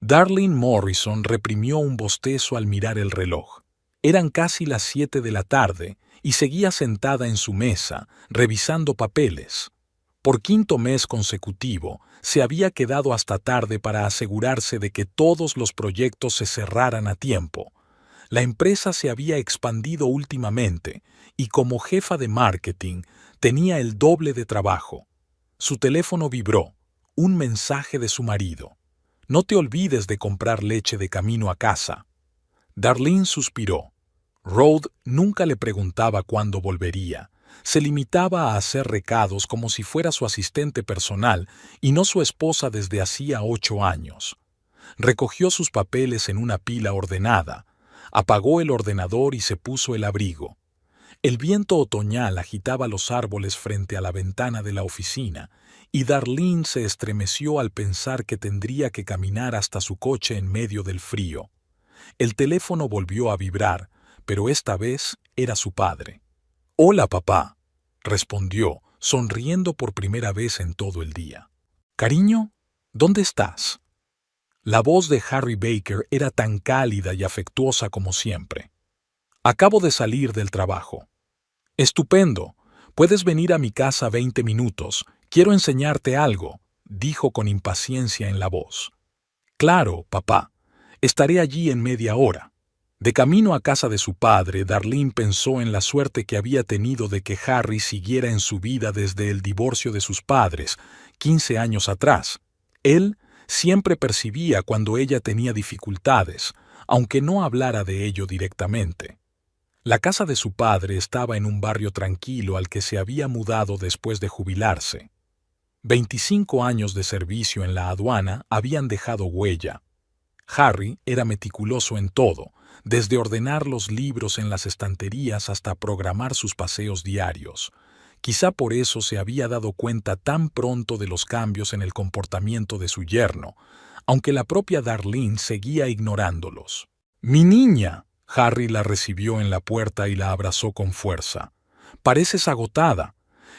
Darlene Morrison reprimió un bostezo al mirar el reloj. Eran casi las 7 de la tarde y seguía sentada en su mesa, revisando papeles. Por quinto mes consecutivo, se había quedado hasta tarde para asegurarse de que todos los proyectos se cerraran a tiempo. La empresa se había expandido últimamente y como jefa de marketing tenía el doble de trabajo. Su teléfono vibró, un mensaje de su marido. «No te olvides de comprar leche de camino a casa». Darlene suspiró. Rhoda nunca le preguntaba cuándo volvería. Se limitaba a hacer recados como si fuera su asistente personal y no su esposa desde hacía 8 años. Recogió sus papeles en una pila ordenada, apagó el ordenador y se puso el abrigo. El viento otoñal agitaba los árboles frente a la ventana de la oficina, y Darlene se estremeció al pensar que tendría que caminar hasta su coche en medio del frío. El teléfono volvió a vibrar, pero esta vez era su padre. «Hola, papá», respondió, sonriendo por primera vez en todo el día. «Cariño, ¿dónde estás?» La voz de Harry Baker era tan cálida y afectuosa como siempre. «Acabo de salir del trabajo». «Estupendo. Puedes venir a mi casa 20 minutos. Quiero enseñarte algo», dijo con impaciencia en la voz. «Claro, papá. Estaré allí en media hora». De camino a casa de su padre, Darlene pensó en la suerte que había tenido de que Harry siguiera en su vida desde el divorcio de sus padres, 15 años atrás. Él siempre percibía cuando ella tenía dificultades, aunque no hablara de ello directamente. La casa de su padre estaba en un barrio tranquilo al que se había mudado después de jubilarse. 25 años de servicio en la aduana habían dejado huella. Harry era meticuloso en todo, desde ordenar los libros en las estanterías hasta programar sus paseos diarios. Quizá por eso se había dado cuenta tan pronto de los cambios en el comportamiento de su yerno, aunque la propia Darlene seguía ignorándolos. «Mi niña», Harry la recibió en la puerta y la abrazó con fuerza. «Pareces agotada».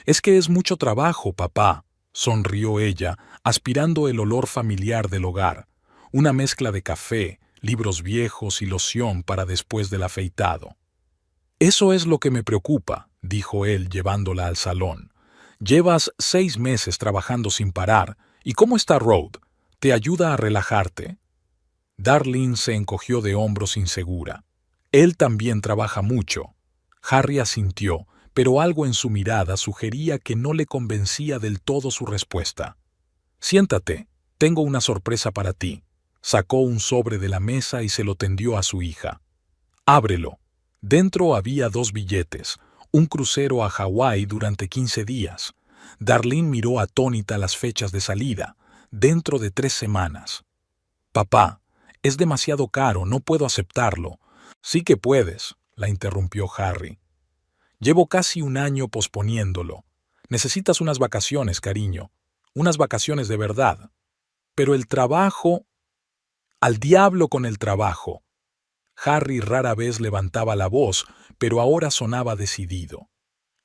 «Es que es mucho trabajo, papá», sonrió ella, aspirando el olor familiar del hogar, una mezcla de café, libros viejos y loción para después del afeitado. «Eso es lo que me preocupa», dijo él llevándola al salón. «Llevas 6 meses trabajando sin parar. ¿Y cómo está Rhoda? ¿Te ayuda a relajarte?» Darlene se encogió de hombros insegura. «Él también trabaja mucho». Harry asintió, pero algo en su mirada sugería que no le convencía del todo su respuesta. «Siéntate, tengo una sorpresa para ti». Sacó un sobre de la mesa y se lo tendió a su hija. «Ábrelo». Dentro había 2 billetes, un crucero a Hawái durante 15 días. Darlene miró atónita las fechas de salida, dentro de 3 semanas. «Papá, es demasiado caro, no puedo aceptarlo». «Sí que puedes», la interrumpió Harry. «Llevo casi un año posponiéndolo. Necesitas unas vacaciones, cariño. Unas vacaciones de verdad. Pero el trabajo... Al diablo con el trabajo». Harry rara vez levantaba la voz, pero ahora sonaba decidido.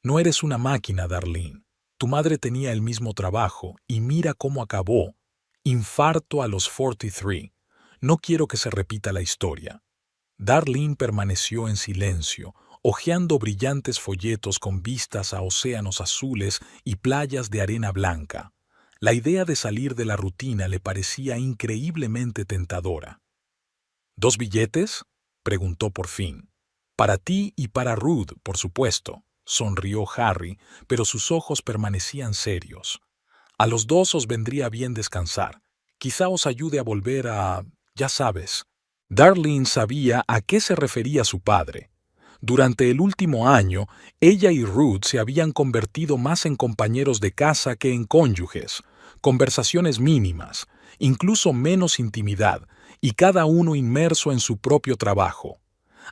«No eres una máquina, Darlene. Tu madre tenía el mismo trabajo, y mira cómo acabó. Infarto a los 43. No quiero que se repita la historia». Darlene permaneció en silencio, hojeando brillantes folletos con vistas a océanos azules y playas de arena blanca. La idea de salir de la rutina le parecía increíblemente tentadora. «¿2 billetes?» preguntó por fin. «Para ti y para Ruth, por supuesto», sonrió Harry, pero sus ojos permanecían serios. «A los 2 os vendría bien descansar. Quizá os ayude a volver a... ya sabes». Darlene sabía a qué se refería su padre. Durante el último año, ella y Ruth se habían convertido más en compañeros de casa que en cónyuges, conversaciones mínimas, incluso menos intimidad, y cada uno inmerso en su propio trabajo.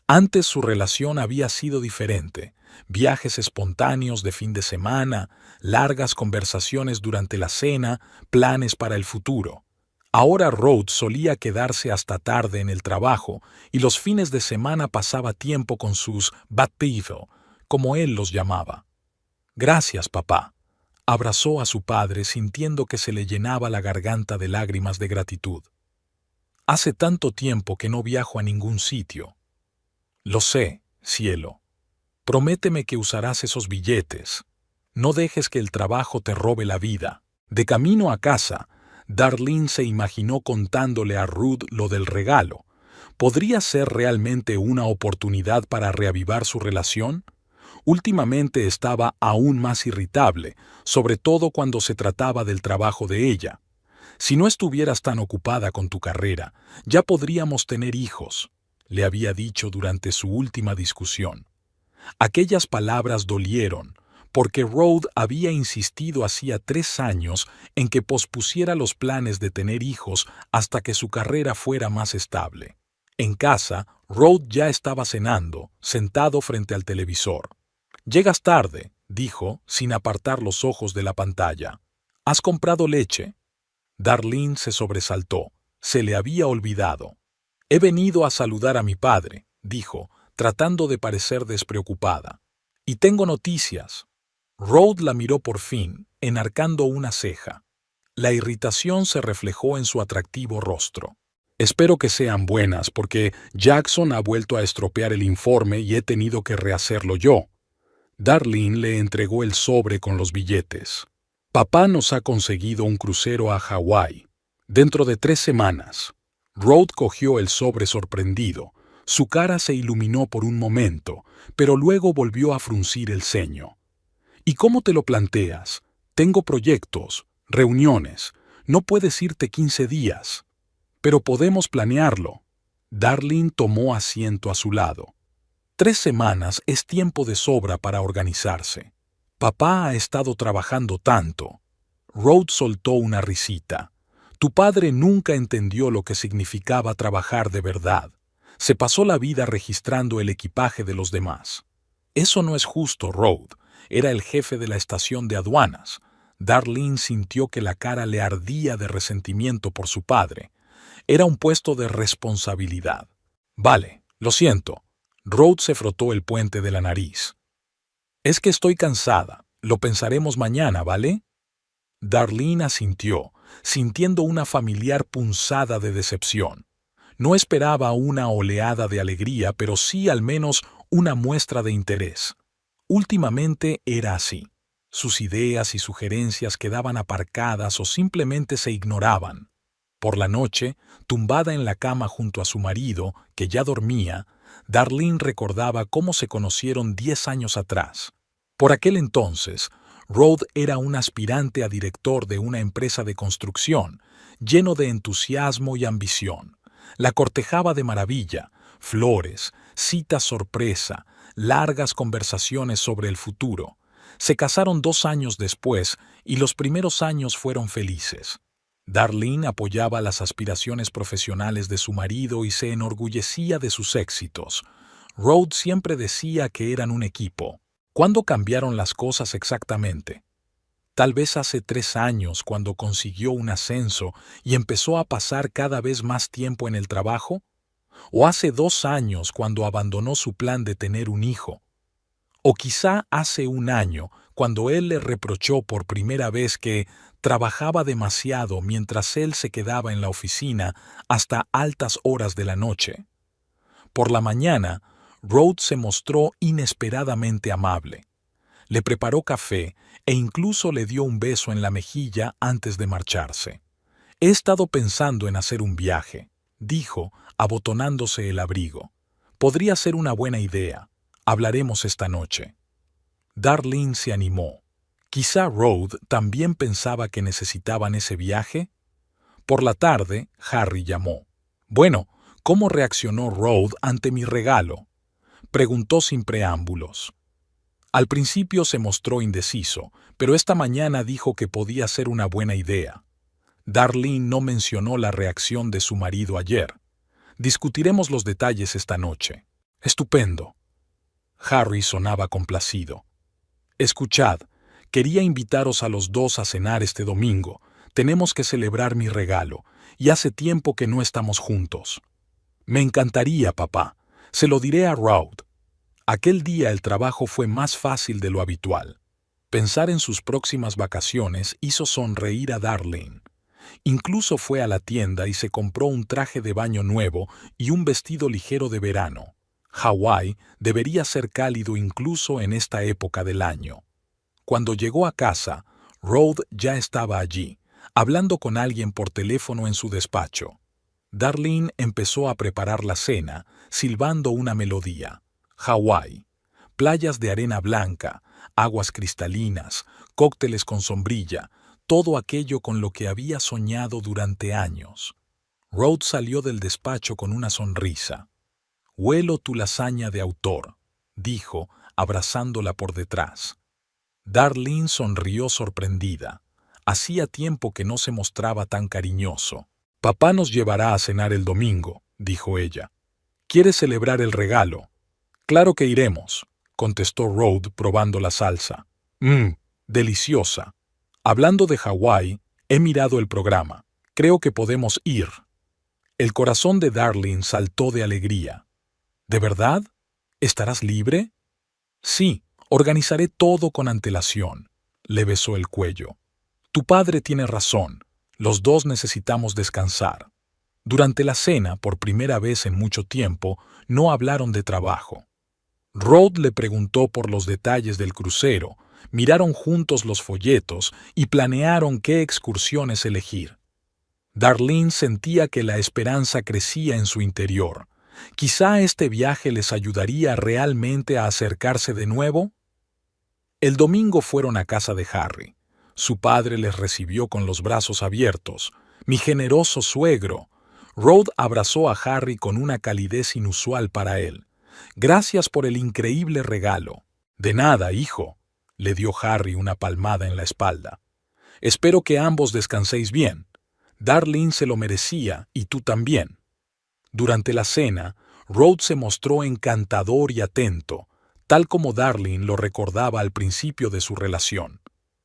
Antes su relación había sido diferente, viajes espontáneos de fin de semana, largas conversaciones durante la cena, planes para el futuro. Ahora Rhoda solía quedarse hasta tarde en el trabajo y los fines de semana pasaba tiempo con sus «bad people», como él los llamaba. «Gracias, papá». Abrazó a su padre sintiendo que se le llenaba la garganta de lágrimas de gratitud. Hace tanto tiempo que no viajo a ningún sitio. Lo sé, cielo. Prométeme que usarás esos billetes. No dejes que el trabajo te robe la vida. De camino a casa, Darlene se imaginó contándole a Ruth lo del regalo. ¿Podría ser realmente una oportunidad para reavivar su relación? Últimamente estaba aún más irritable, sobre todo cuando se trataba del trabajo de ella. Si no estuvieras tan ocupada con tu carrera, ya podríamos tener hijos, le había dicho durante su última discusión. Aquellas palabras dolieron, porque Ruth había insistido hacía 3 años en que pospusiera los planes de tener hijos hasta que su carrera fuera más estable. En casa, Ruth ya estaba cenando, sentado frente al televisor. «Llegas tarde», dijo, sin apartar los ojos de la pantalla. «¿Has comprado leche?» Darlene se sobresaltó. Se le había olvidado. «He venido a saludar a mi padre», dijo, tratando de parecer despreocupada. «Y tengo noticias». Ruth la miró por fin, enarcando una ceja. La irritación se reflejó en su atractivo rostro. «Espero que sean buenas, porque Jackson ha vuelto a estropear el informe y he tenido que rehacerlo yo». Darlene le entregó el sobre con los billetes. «Papá nos ha conseguido un crucero a Hawái. Dentro de 3 semanas». Ruth cogió el sobre sorprendido. Su cara se iluminó por un momento, pero luego volvió a fruncir el ceño. «¿Y cómo te lo planteas? Tengo proyectos, reuniones. No puedes irte 15 días. Pero podemos planearlo». Darlene tomó asiento a su lado. 3 semanas es tiempo de sobra para organizarse. Papá ha estado trabajando tanto. Ruth soltó una risita. Tu padre nunca entendió lo que significaba trabajar de verdad. Se pasó la vida registrando el equipaje de los demás. Eso no es justo, Ruth. Era el jefe de la estación de aduanas. Darlene sintió que la cara le ardía de resentimiento por su padre. Era un puesto de responsabilidad. Vale, lo siento. Ruth se frotó el puente de la nariz. «Es que estoy cansada. Lo pensaremos mañana, ¿vale?» Darlene asintió, sintiendo una familiar punzada de decepción. No esperaba una oleada de alegría, pero sí al menos una muestra de interés. Últimamente era así. Sus ideas y sugerencias quedaban aparcadas o simplemente se ignoraban. Por la noche, tumbada en la cama junto a su marido, que ya dormía, Darlene recordaba cómo se conocieron 10 años atrás. Por aquel entonces, Ruth era un aspirante a director de una empresa de construcción, lleno de entusiasmo y ambición. La cortejaba de maravilla, flores, citas sorpresa, largas conversaciones sobre el futuro. Se casaron 2 años después y los primeros años fueron felices. Darlene apoyaba las aspiraciones profesionales de su marido y se enorgullecía de sus éxitos. Ruth siempre decía que eran un equipo. ¿Cuándo cambiaron las cosas exactamente? Tal vez hace 3 años, cuando consiguió un ascenso y empezó a pasar cada vez más tiempo en el trabajo. ¿O hace 2 años, cuando abandonó su plan de tener un hijo? O quizá hace 1 año, cuando él le reprochó por primera vez que trabajaba demasiado mientras él se quedaba en la oficina hasta altas horas de la noche. Por la mañana, Ruth se mostró inesperadamente amable. Le preparó café e incluso le dio un beso en la mejilla antes de marcharse. «He estado pensando en hacer un viaje», dijo, abotonándose el abrigo. «Podría ser una buena idea. Hablaremos esta noche». Darlene se animó. Quizá Ruth también pensaba que necesitaban ese viaje. Por la tarde, Harry llamó. «Bueno, ¿cómo reaccionó Ruth ante mi regalo?», preguntó sin preámbulos. Al principio se mostró indeciso, pero esta mañana dijo que podía ser una buena idea. Darlene no mencionó la reacción de su marido ayer. «Discutiremos los detalles esta noche». «Estupendo». Harry sonaba complacido. «Escuchad, quería invitaros a los 2 a cenar este domingo. Tenemos que celebrar mi regalo, y hace tiempo que no estamos juntos». «Me encantaría, papá. Se lo diré a Ruth». Aquel día el trabajo fue más fácil de lo habitual. Pensar en sus próximas vacaciones hizo sonreír a Darlene. Incluso fue a la tienda y se compró un traje de baño nuevo y un vestido ligero de verano. Hawái debería ser cálido incluso en esta época del año. Cuando llegó a casa, Rod ya estaba allí, hablando con alguien por teléfono en su despacho. Darlene empezó a preparar la cena, silbando una melodía. Hawái. Playas de arena blanca, aguas cristalinas, cócteles con sombrilla, todo aquello con lo que había soñado durante años. Rod salió del despacho con una sonrisa. «Huelo tu lasaña de autor», dijo, abrazándola por detrás. Darlene sonrió sorprendida. Hacía tiempo que no se mostraba tan cariñoso. «Papá nos llevará a cenar el domingo», dijo ella. «¿Quieres celebrar el regalo?» «Claro que iremos», contestó Rod probando la salsa. Deliciosa. Hablando de Hawái, he mirado el programa. Creo que podemos ir». El corazón de Darlene saltó de alegría. «¿De verdad? ¿Estarás libre?» «Sí, organizaré todo con antelación», le besó el cuello. «Tu padre tiene razón. Los dos necesitamos descansar». Durante la cena, por primera vez en mucho tiempo, no hablaron de trabajo. Rod le preguntó por los detalles del crucero, miraron juntos los folletos y planearon qué excursiones elegir. Darlene sentía que la esperanza crecía en su interior. ¿Quizá este viaje les ayudaría realmente a acercarse de nuevo? El domingo fueron a casa de Harry. Su padre les recibió con los brazos abiertos. «Mi generoso suegro». Rod abrazó a Harry con una calidez inusual para él. «Gracias por el increíble regalo». «De nada, hijo», le dio Harry una palmada en la espalda. «Espero que ambos descanséis bien. Darlene se lo merecía y tú también». Durante la cena, Rod se mostró encantador y atento, tal como Darlene lo recordaba al principio de su relación.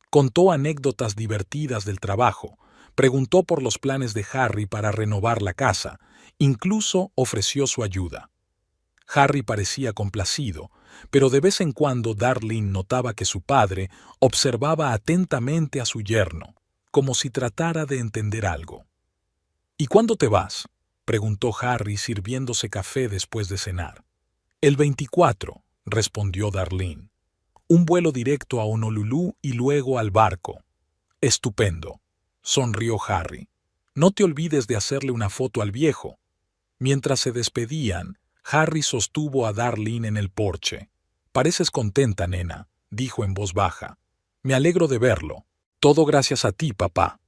Contó anécdotas divertidas del trabajo, preguntó por los planes de Harry para renovar la casa, incluso ofreció su ayuda. Harry parecía complacido, pero de vez en cuando Darlene notaba que su padre observaba atentamente a su yerno, como si tratara de entender algo. «¿Y cuándo te vas?», preguntó Harry sirviéndose café después de cenar. «El 24», respondió Darlene. «Un vuelo directo a Honolulu y luego al barco». «Estupendo», sonrió Harry. «No te olvides de hacerle una foto al viejo». Mientras se despedían, Harry sostuvo a Darlene en el porche. «Pareces contenta, nena», dijo en voz baja. «Me alegro de verlo. Todo gracias a ti, papá».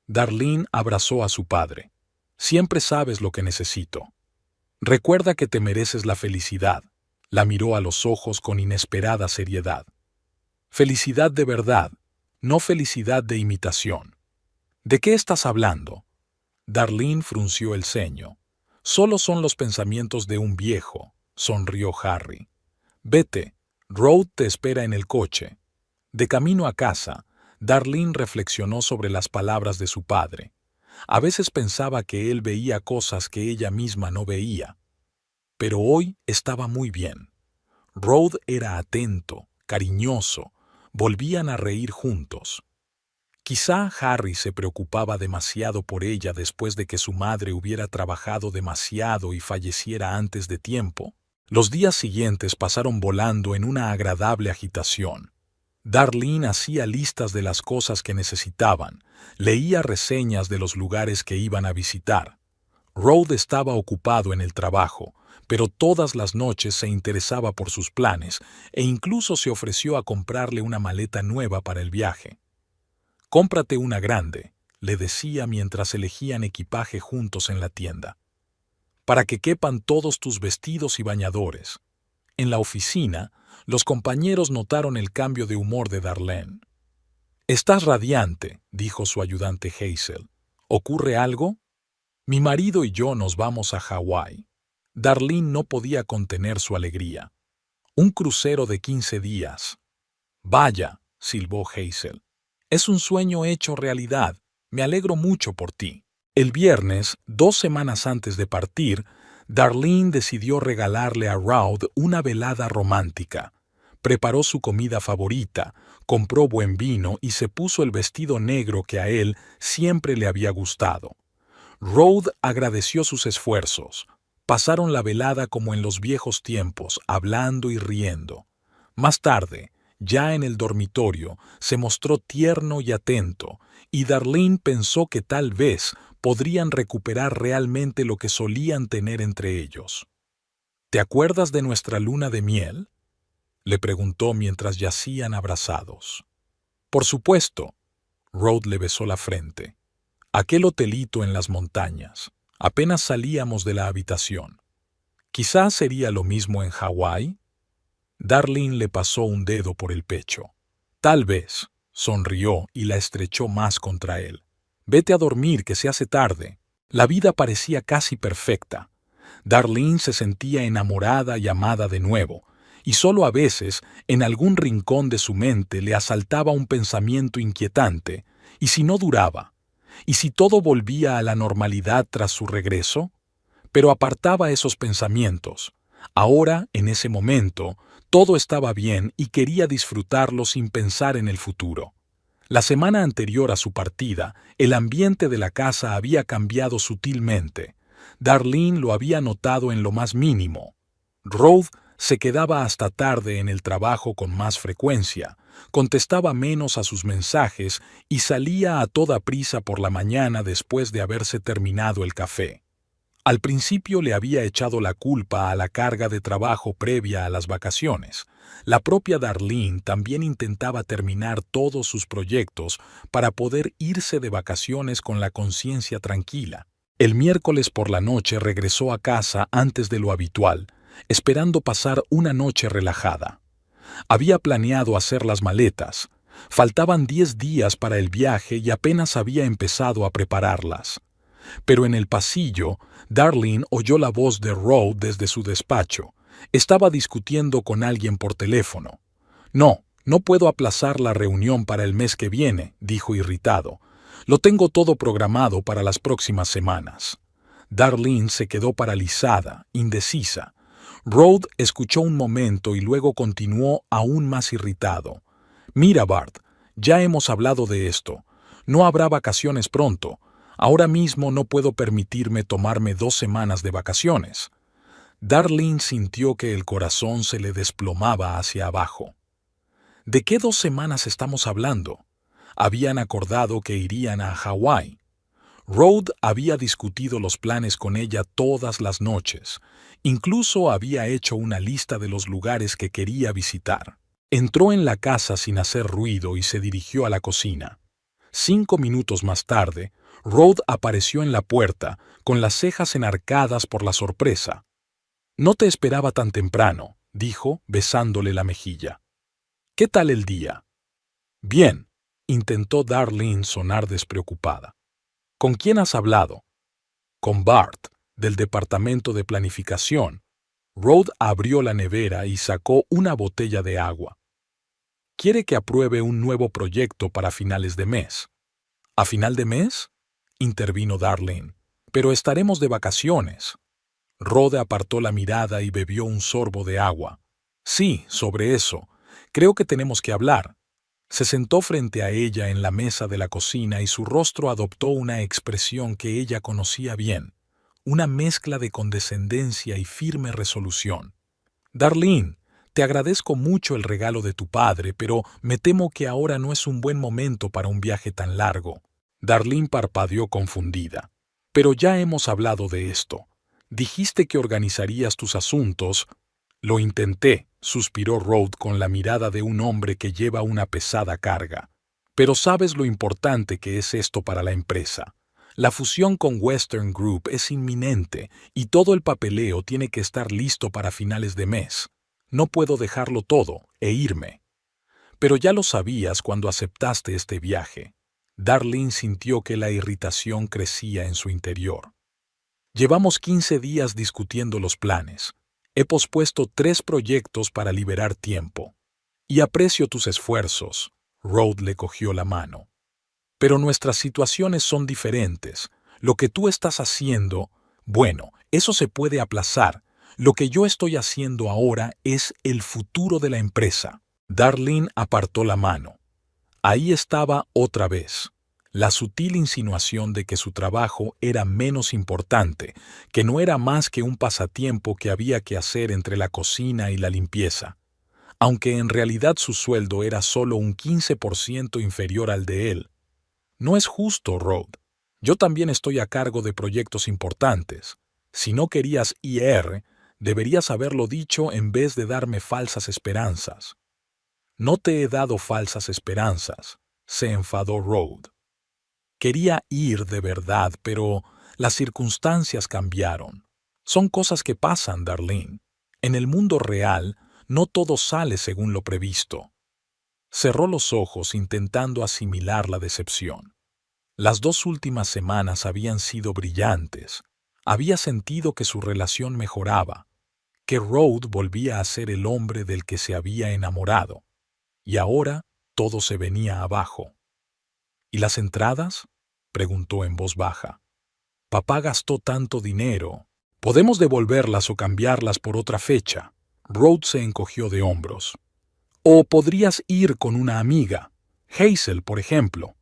Darlene abrazó a su padre. «Siempre sabes lo que necesito. Recuerda que te mereces la felicidad». La miró a los ojos con inesperada seriedad. «Felicidad de verdad, no felicidad de imitación». «¿De qué estás hablando?». Darlene frunció el ceño. «Solo son los pensamientos de un viejo», sonrió Harry. «Vete, Rod te espera en el coche». De camino a casa, Darlene reflexionó sobre las palabras de su padre. A veces pensaba que él veía cosas que ella misma no veía. Pero hoy estaba muy bien. Rod era atento, cariñoso, volvían a reír juntos. Quizá Harry se preocupaba demasiado por ella después de que su madre hubiera trabajado demasiado y falleciera antes de tiempo. Los días siguientes pasaron volando en una agradable agitación. Darlene hacía listas de las cosas que necesitaban, leía reseñas de los lugares que iban a visitar. Rod estaba ocupado en el trabajo, pero todas las noches se interesaba por sus planes e incluso se ofreció a comprarle una maleta nueva para el viaje. «Cómprate una grande», le decía mientras elegían equipaje juntos en la tienda, «para que quepan todos tus vestidos y bañadores». En la oficina, los compañeros notaron el cambio de humor de Darlene. «Estás radiante», dijo su ayudante Hazel. «¿Ocurre algo?». «Mi marido y yo nos vamos a Hawái». Darlene no podía contener su alegría. «Un crucero de 15 días». «Vaya», silbó Hazel. «Es un sueño hecho realidad. Me alegro mucho por ti». El viernes, 2 semanas antes de partir, Darlene decidió regalarle a Rod una velada romántica. Preparó su comida favorita, compró buen vino y se puso el vestido negro que a él siempre le había gustado. Rod agradeció sus esfuerzos. Pasaron la velada como en los viejos tiempos, hablando y riendo. Más tarde, ya en el dormitorio, se mostró tierno y atento, y Darlene pensó que tal vez podrían recuperar realmente lo que solían tener entre ellos. ¿Te acuerdas de nuestra luna de miel?, le preguntó mientras yacían abrazados. Por supuesto. Rod le besó la frente. Aquel hotelito en las montañas. Apenas salíamos de la habitación. Quizás sería lo mismo en Hawái. Darlene le pasó un dedo por el pecho. Tal vez. Sonrió y la estrechó más contra él. Vete a dormir, que se hace tarde. La vida parecía casi perfecta. Darlene se sentía enamorada y amada de nuevo, y solo a veces, en algún rincón de su mente, le asaltaba un pensamiento inquietante. ¿Y si no duraba? ¿Y si todo volvía a la normalidad tras su regreso? Pero apartaba esos pensamientos. Ahora, en ese momento, todo estaba bien y quería disfrutarlo sin pensar en el futuro. La semana anterior a su partida, el ambiente de la casa había cambiado sutilmente. Darlene lo había notado en lo más mínimo. Rod se quedaba hasta tarde en el trabajo con más frecuencia, contestaba menos a sus mensajes y salía a toda prisa por la mañana después de haberse terminado el café. Al principio le había echado la culpa a la carga de trabajo previa a las vacaciones. La propia Darlene también intentaba terminar todos sus proyectos para poder irse de vacaciones con la conciencia tranquila. El miércoles por la noche regresó a casa antes de lo habitual, esperando pasar una noche relajada. Había planeado hacer las maletas. Faltaban 10 días para el viaje y apenas había empezado a prepararlas. Pero en el pasillo, Darlene oyó la voz de Rod desde su despacho. Estaba discutiendo con alguien por teléfono. No puedo aplazar la reunión para el mes que viene, dijo irritado. Lo tengo todo programado para las próximas semanas. Darlene se quedó paralizada, indecisa. Rod escuchó un momento y luego continuó aún más irritado. Mira, Bart, ya hemos hablado de esto. No habrá vacaciones pronto. Ahora mismo no puedo permitirme tomarme 2 semanas de vacaciones. Darlene sintió que el corazón se le desplomaba hacia abajo. ¿De qué 2 semanas estamos hablando? Habían acordado que irían a Hawái. Rod había discutido los planes con ella todas las noches. Incluso había hecho una lista de los lugares que quería visitar. Entró en la casa sin hacer ruido y se dirigió a la cocina. 5 minutos más tarde, Rod apareció en la puerta, con las cejas enarcadas por la sorpresa. «No te esperaba tan temprano», dijo, besándole la mejilla. «¿Qué tal el día?» «Bien», intentó Darlene sonar despreocupada. «¿Con quién has hablado?» «Con Bart, del departamento de planificación». Rod abrió la nevera y sacó una botella de agua. «Quiere que apruebe un nuevo proyecto para finales de mes». «¿A final de mes?», intervino Darlene. «Pero estaremos de vacaciones». Rod apartó la mirada y bebió un sorbo de agua. «Sí, sobre eso. Creo que tenemos que hablar». Se sentó frente a ella en la mesa de la cocina y su rostro adoptó una expresión que ella conocía bien, una mezcla de condescendencia y firme resolución. «Darlene, te agradezco mucho el regalo de tu padre, pero me temo que ahora no es un buen momento para un viaje tan largo». Darlene parpadeó confundida. «Pero ya hemos hablado de esto. Dijiste que organizarías tus asuntos». «Lo intenté», suspiró Rod con la mirada de un hombre que lleva una pesada carga. «Pero sabes lo importante que es esto para la empresa. La fusión con Western Group es inminente y todo el papeleo tiene que estar listo para finales de mes. No puedo dejarlo todo e irme». «Pero ya lo sabías cuando aceptaste este viaje». Darlene sintió que la irritación crecía en su interior. «Llevamos 15 días discutiendo los planes. He pospuesto 3 proyectos para liberar tiempo. Y aprecio tus esfuerzos». Rod le cogió la mano. «Pero nuestras situaciones son diferentes. Lo que tú estás haciendo, bueno, eso se puede aplazar. Lo que yo estoy haciendo ahora es el futuro de la empresa». Darlene apartó la mano. Ahí estaba otra vez, la sutil insinuación de que su trabajo era menos importante, que no era más que un pasatiempo que había que hacer entre la cocina y la limpieza, aunque en realidad su sueldo era solo un 15% inferior al de él. No es justo, Rod. Yo también estoy a cargo de proyectos importantes. Si no querías IR, deberías haberlo dicho en vez de darme falsas esperanzas. No te he dado falsas esperanzas, se enfadó Rod. Quería ir de verdad, pero las circunstancias cambiaron. Son cosas que pasan, Darlene. En el mundo real, no todo sale según lo previsto. Cerró los ojos intentando asimilar la decepción. Las 2 últimas semanas habían sido brillantes. Había sentido que su relación mejoraba, que Rod volvía a ser el hombre del que se había enamorado. Y ahora todo se venía abajo. ¿Y las entradas?, preguntó en voz baja. Papá gastó tanto dinero. Podemos devolverlas o cambiarlas por otra fecha. Rod se encogió de hombros. O podrías ir con una amiga, Hazel, por ejemplo.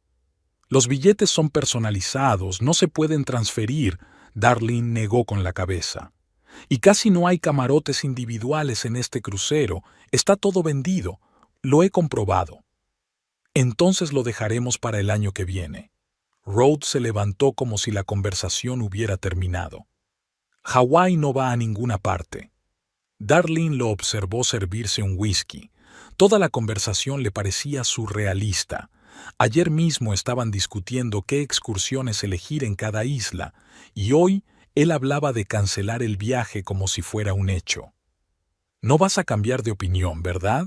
Los billetes son personalizados, no se pueden transferir, Darlene negó con la cabeza. Y casi no hay camarotes individuales en este crucero, está todo vendido, lo he comprobado. Entonces lo dejaremos para el año que viene. Rod se levantó como si la conversación hubiera terminado. Hawái no va a ninguna parte. Darlene lo observó servirse un whisky. Toda la conversación le parecía surrealista. Ayer mismo estaban discutiendo qué excursiones elegir en cada isla, y hoy él hablaba de cancelar el viaje como si fuera un hecho. «No vas a cambiar de opinión, ¿verdad?»,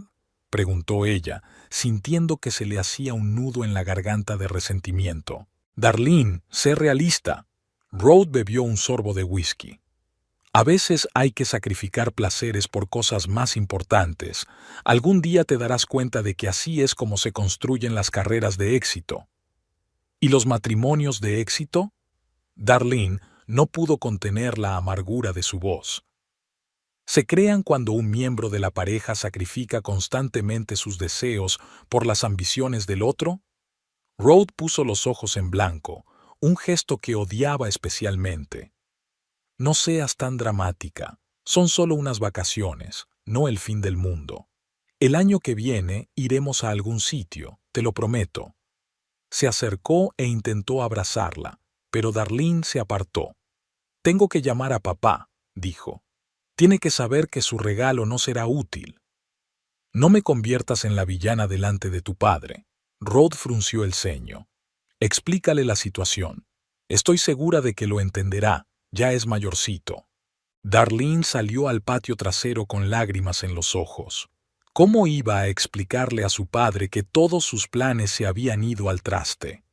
preguntó ella, sintiendo que se le hacía un nudo en la garganta de resentimiento. «Darlene, sé realista». Rod bebió un sorbo de whisky. A veces hay que sacrificar placeres por cosas más importantes. Algún día te darás cuenta de que así es como se construyen las carreras de éxito. ¿Y los matrimonios de éxito? Darlene no pudo contener la amargura de su voz. Se crean cuando un miembro de la pareja sacrifica constantemente sus deseos por las ambiciones del otro. Rod puso los ojos en blanco, un gesto que odiaba especialmente. No seas tan dramática. Son solo unas vacaciones, no el fin del mundo. El año que viene iremos a algún sitio, te lo prometo. Se acercó e intentó abrazarla, pero Darlene se apartó. Tengo que llamar a papá, dijo. Tiene que saber que su regalo no será útil. No me conviertas en la villana delante de tu padre. Rod frunció el ceño. Explícale la situación. Estoy segura de que lo entenderá. Ya es mayorcito. Darlene salió al patio trasero con lágrimas en los ojos. ¿Cómo iba a explicarle a su padre que todos sus planes se habían ido al traste?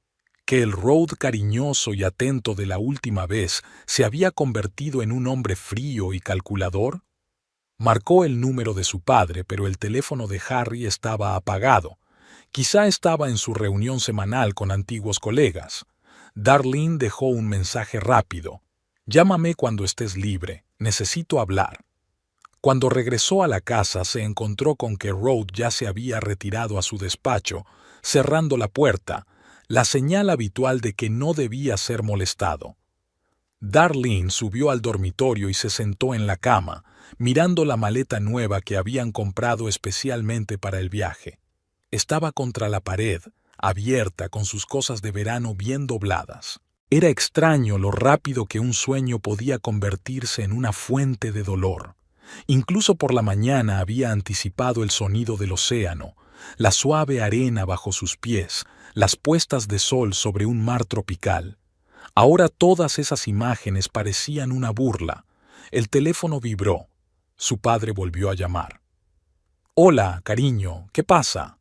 Que el Rod cariñoso y atento de la última vez se había convertido en un hombre frío y calculador? Marcó el número de su padre, pero el teléfono de Harry estaba apagado. Quizá estaba en su reunión semanal con antiguos colegas. Darlene dejó un mensaje rápido. Llámame cuando estés libre, necesito hablar. Cuando regresó a la casa se encontró con que Rod ya se había retirado a su despacho, cerrando la puerta, la señal habitual de que no debía ser molestado. Darlene subió al dormitorio y se sentó en la cama, mirando la maleta nueva que habían comprado especialmente para el viaje. Estaba contra la pared, abierta con sus cosas de verano bien dobladas. Era extraño lo rápido que un sueño podía convertirse en una fuente de dolor. Incluso por la mañana había anticipado el sonido del océano, la suave arena bajo sus pies, las puestas de sol sobre un mar tropical. Ahora todas esas imágenes parecían una burla. El teléfono vibró. Su padre volvió a llamar. «Hola, cariño, ¿qué pasa?»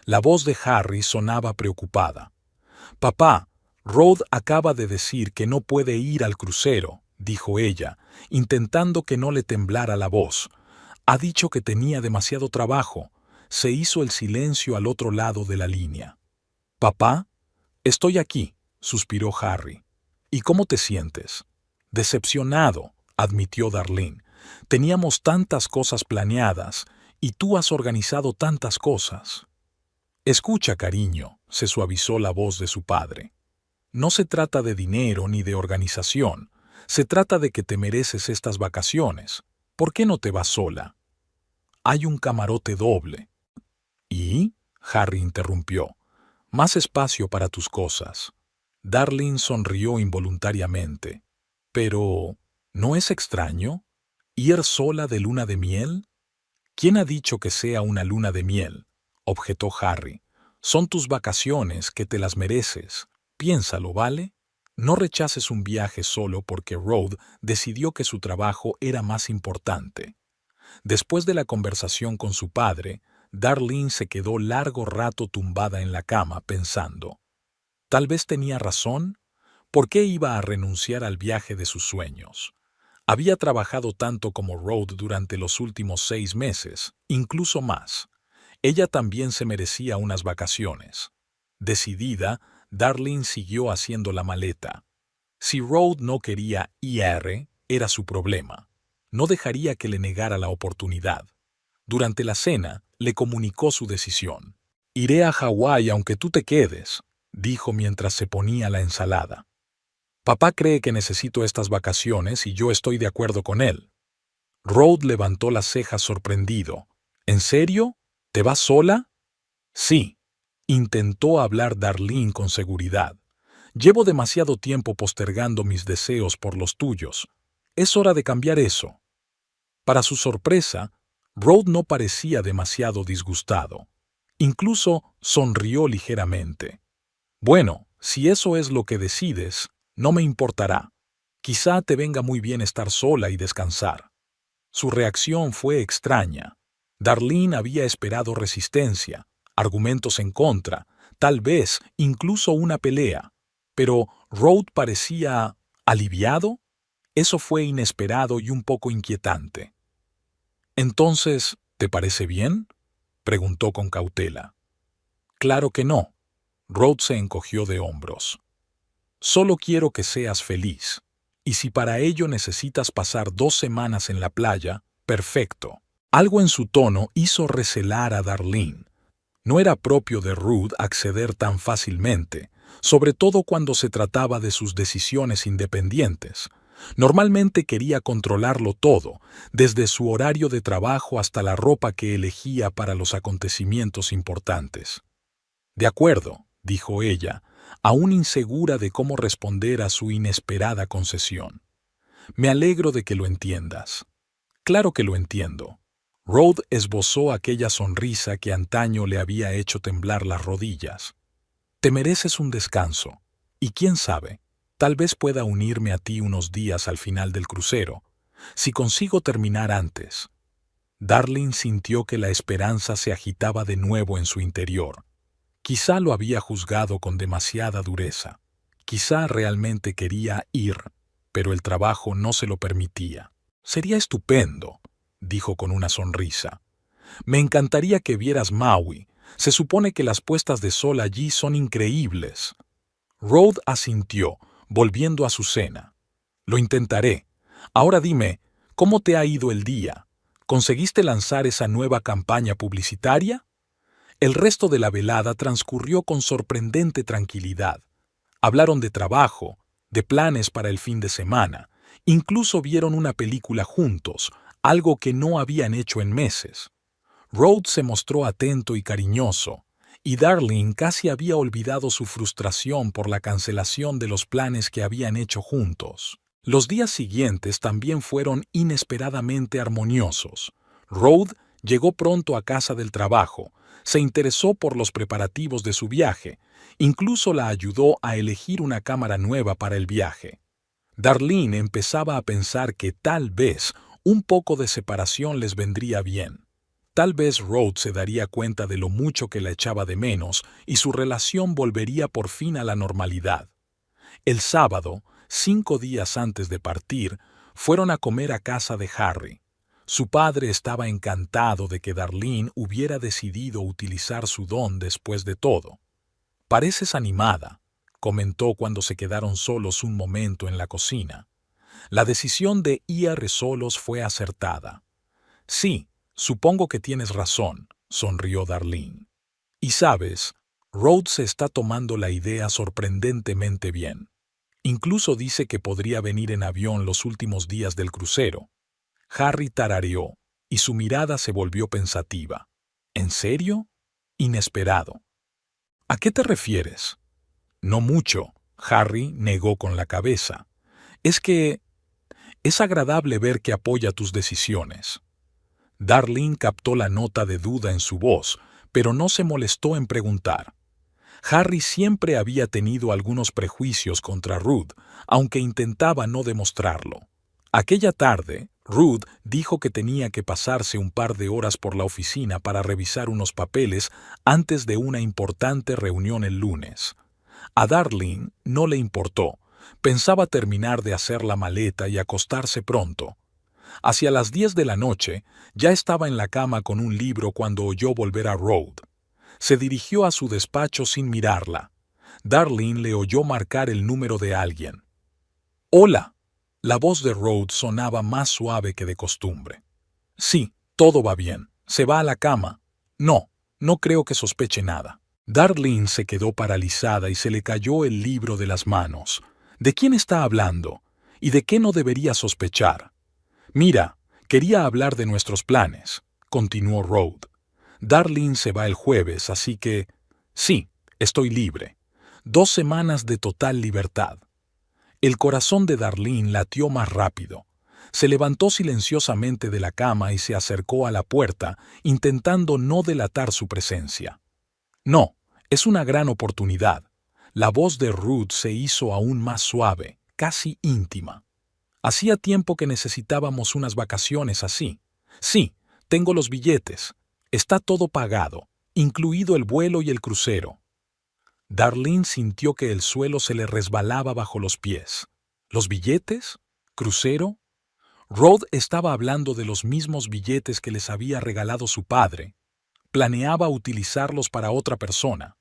La voz de Harry sonaba preocupada. «Papá, Rod acaba de decir que no puede ir al crucero», dijo ella, intentando que no le temblara la voz. «Ha dicho que tenía demasiado trabajo». Se hizo el silencio al otro lado de la línea. «¿Papá?» «Estoy aquí», suspiró Harry. «¿Y cómo te sientes?» «Decepcionado», admitió Darlene. «Teníamos tantas cosas planeadas, Y tú has organizado tantas cosas. Escucha, cariño, se suavizó la voz de su padre. No se trata de dinero ni de organización. Se trata de que te mereces estas vacaciones. ¿Por qué no te vas sola? Hay un camarote doble. ¿Y? Harry interrumpió. Más espacio para tus cosas. Darlene sonrió involuntariamente. Pero, ¿no es extraño? ¿Ir sola de luna de miel? ¿Quién ha dicho que sea una luna de miel? Objetó Harry. Son tus vacaciones, que te las mereces. Piénsalo, ¿vale? No rechaces un viaje solo porque Rose decidió que su trabajo era más importante. Después de la conversación con su padre, Darlene se quedó largo rato tumbada en la cama pensando. Tal vez tenía razón. ¿Por qué iba a renunciar al viaje de sus sueños? Había trabajado tanto como Rose durante los últimos 6 meses, incluso más. Ella también se merecía unas vacaciones. Decidida, Darlene siguió haciendo la maleta. Si Rose no quería ir, era su problema. No dejaría que le negara la oportunidad. Durante la cena, le comunicó su decisión. «Iré a Hawái aunque tú te quedes», dijo mientras se ponía la ensalada. «Papá cree que necesito estas vacaciones y yo estoy de acuerdo con él». Rose levantó las cejas sorprendido. «¿En serio? ¿Te vas sola?» «Sí», intentó hablar Darlene con seguridad. «Llevo demasiado tiempo postergando mis deseos por los tuyos. Es hora de cambiar eso». Para su sorpresa, Rose no parecía demasiado disgustado. Incluso sonrió ligeramente. «Bueno, si eso es lo que decides, no me importará. Quizá te venga muy bien estar sola y descansar». Su reacción fue extraña. Darlene había esperado resistencia, argumentos en contra, tal vez incluso una pelea. Pero Rose parecía aliviado. Eso fue inesperado y un poco inquietante. «Entonces, ¿te parece bien?», preguntó con cautela. «Claro que no». Rose se encogió de hombros. «Solo quiero que seas feliz. Y si para ello necesitas pasar 2 semanas en la playa, perfecto». Algo en su tono hizo recelar a Darlene. No era propio de Ruth acceder tan fácilmente, sobre todo cuando se trataba de sus decisiones independientes. Normalmente quería controlarlo todo, desde su horario de trabajo hasta la ropa que elegía para los acontecimientos importantes. «De acuerdo», dijo ella, aún insegura de cómo responder a su inesperada concesión. «Me alegro de que lo entiendas». «Claro que lo entiendo». Rose esbozó aquella sonrisa que antaño le había hecho temblar las rodillas. «Te mereces un descanso. Y quién sabe, tal vez pueda unirme a ti unos días al final del crucero, si consigo terminar antes». Darlene sintió que la esperanza se agitaba de nuevo en su interior. Quizá lo había juzgado con demasiada dureza. Quizá realmente quería ir, pero el trabajo no se lo permitía. «Sería estupendo», dijo con una sonrisa. «Me encantaría que vieras Maui. Se supone que las puestas de sol allí son increíbles». Rose asintió, volviendo a su cena. «Lo intentaré. Ahora dime, ¿cómo te ha ido el día? ¿Conseguiste lanzar esa nueva campaña publicitaria?» El resto de la velada transcurrió con sorprendente tranquilidad. Hablaron de trabajo, de planes para el fin de semana. Incluso vieron una película juntos, algo que no habían hecho en meses. Rose se mostró atento y cariñoso, y Darlene casi había olvidado su frustración por la cancelación de los planes que habían hecho juntos. Los días siguientes también fueron inesperadamente armoniosos. Rose llegó pronto a casa del trabajo, se interesó por los preparativos de su viaje, incluso la ayudó a elegir una cámara nueva para el viaje. Darlene empezaba a pensar que tal vez un poco de separación les vendría bien. Tal vez Rose se daría cuenta de lo mucho que la echaba de menos y su relación volvería por fin a la normalidad. El sábado, 5 días antes de partir, fueron a comer a casa de Harry. Su padre estaba encantado de que Darlene hubiera decidido utilizar su don después de todo. «Pareces animada», comentó cuando se quedaron solos un momento en la cocina. La decisión de ir solos fue acertada. «Sí, Supongo que tienes razón, sonrió Darlene. Y sabes, Rhodes se está tomando la idea sorprendentemente bien. Incluso dice que podría venir en avión los últimos días del crucero. Harry tarareó, y su mirada se volvió pensativa. ¿En serio? Inesperado. ¿A qué te refieres? No mucho, Harry negó con la cabeza. Es que es agradable ver que apoya tus decisiones. Darlene captó la nota de duda en su voz, pero no se molestó en preguntar. Harry siempre había tenido algunos prejuicios contra Ruth, aunque intentaba no demostrarlo. Aquella tarde, Ruth dijo que tenía que pasarse un par de horas por la oficina para revisar unos papeles antes de una importante reunión el lunes. A Darlene no le importó. Pensaba terminar de hacer la maleta y acostarse pronto. Hacia las 10 de la noche, ya estaba en la cama con un libro cuando oyó volver a Rhodes. Se dirigió a su despacho sin mirarla. Darlene le oyó marcar el número de alguien. «Hola». La voz de Rhodes sonaba más suave que de costumbre. «Sí, todo va bien. ¿Se va a la cama?» «No, no creo que sospeche nada». Darlene se quedó paralizada y se le cayó el libro de las manos. ¿De quién está hablando? ¿Y de qué no debería sospechar? «Mira, quería hablar de nuestros planes», continuó Rhodes. «Darlene se va el jueves, así que... sí, estoy libre. 2 semanas de total libertad». El corazón de Darlene latió más rápido. Se levantó silenciosamente de la cama y se acercó a la puerta, intentando no delatar su presencia. «No, es una gran oportunidad». La voz de Ruth se hizo aún más suave, casi íntima. «Hacía tiempo que necesitábamos unas vacaciones así. Sí, tengo los billetes. Está todo pagado, incluido el vuelo y el crucero». Darlene sintió que el suelo se le resbalaba bajo los pies. ¿Los billetes? ¿Crucero? Rod estaba hablando de los mismos billetes que les había regalado su padre. Planeaba utilizarlos para otra persona.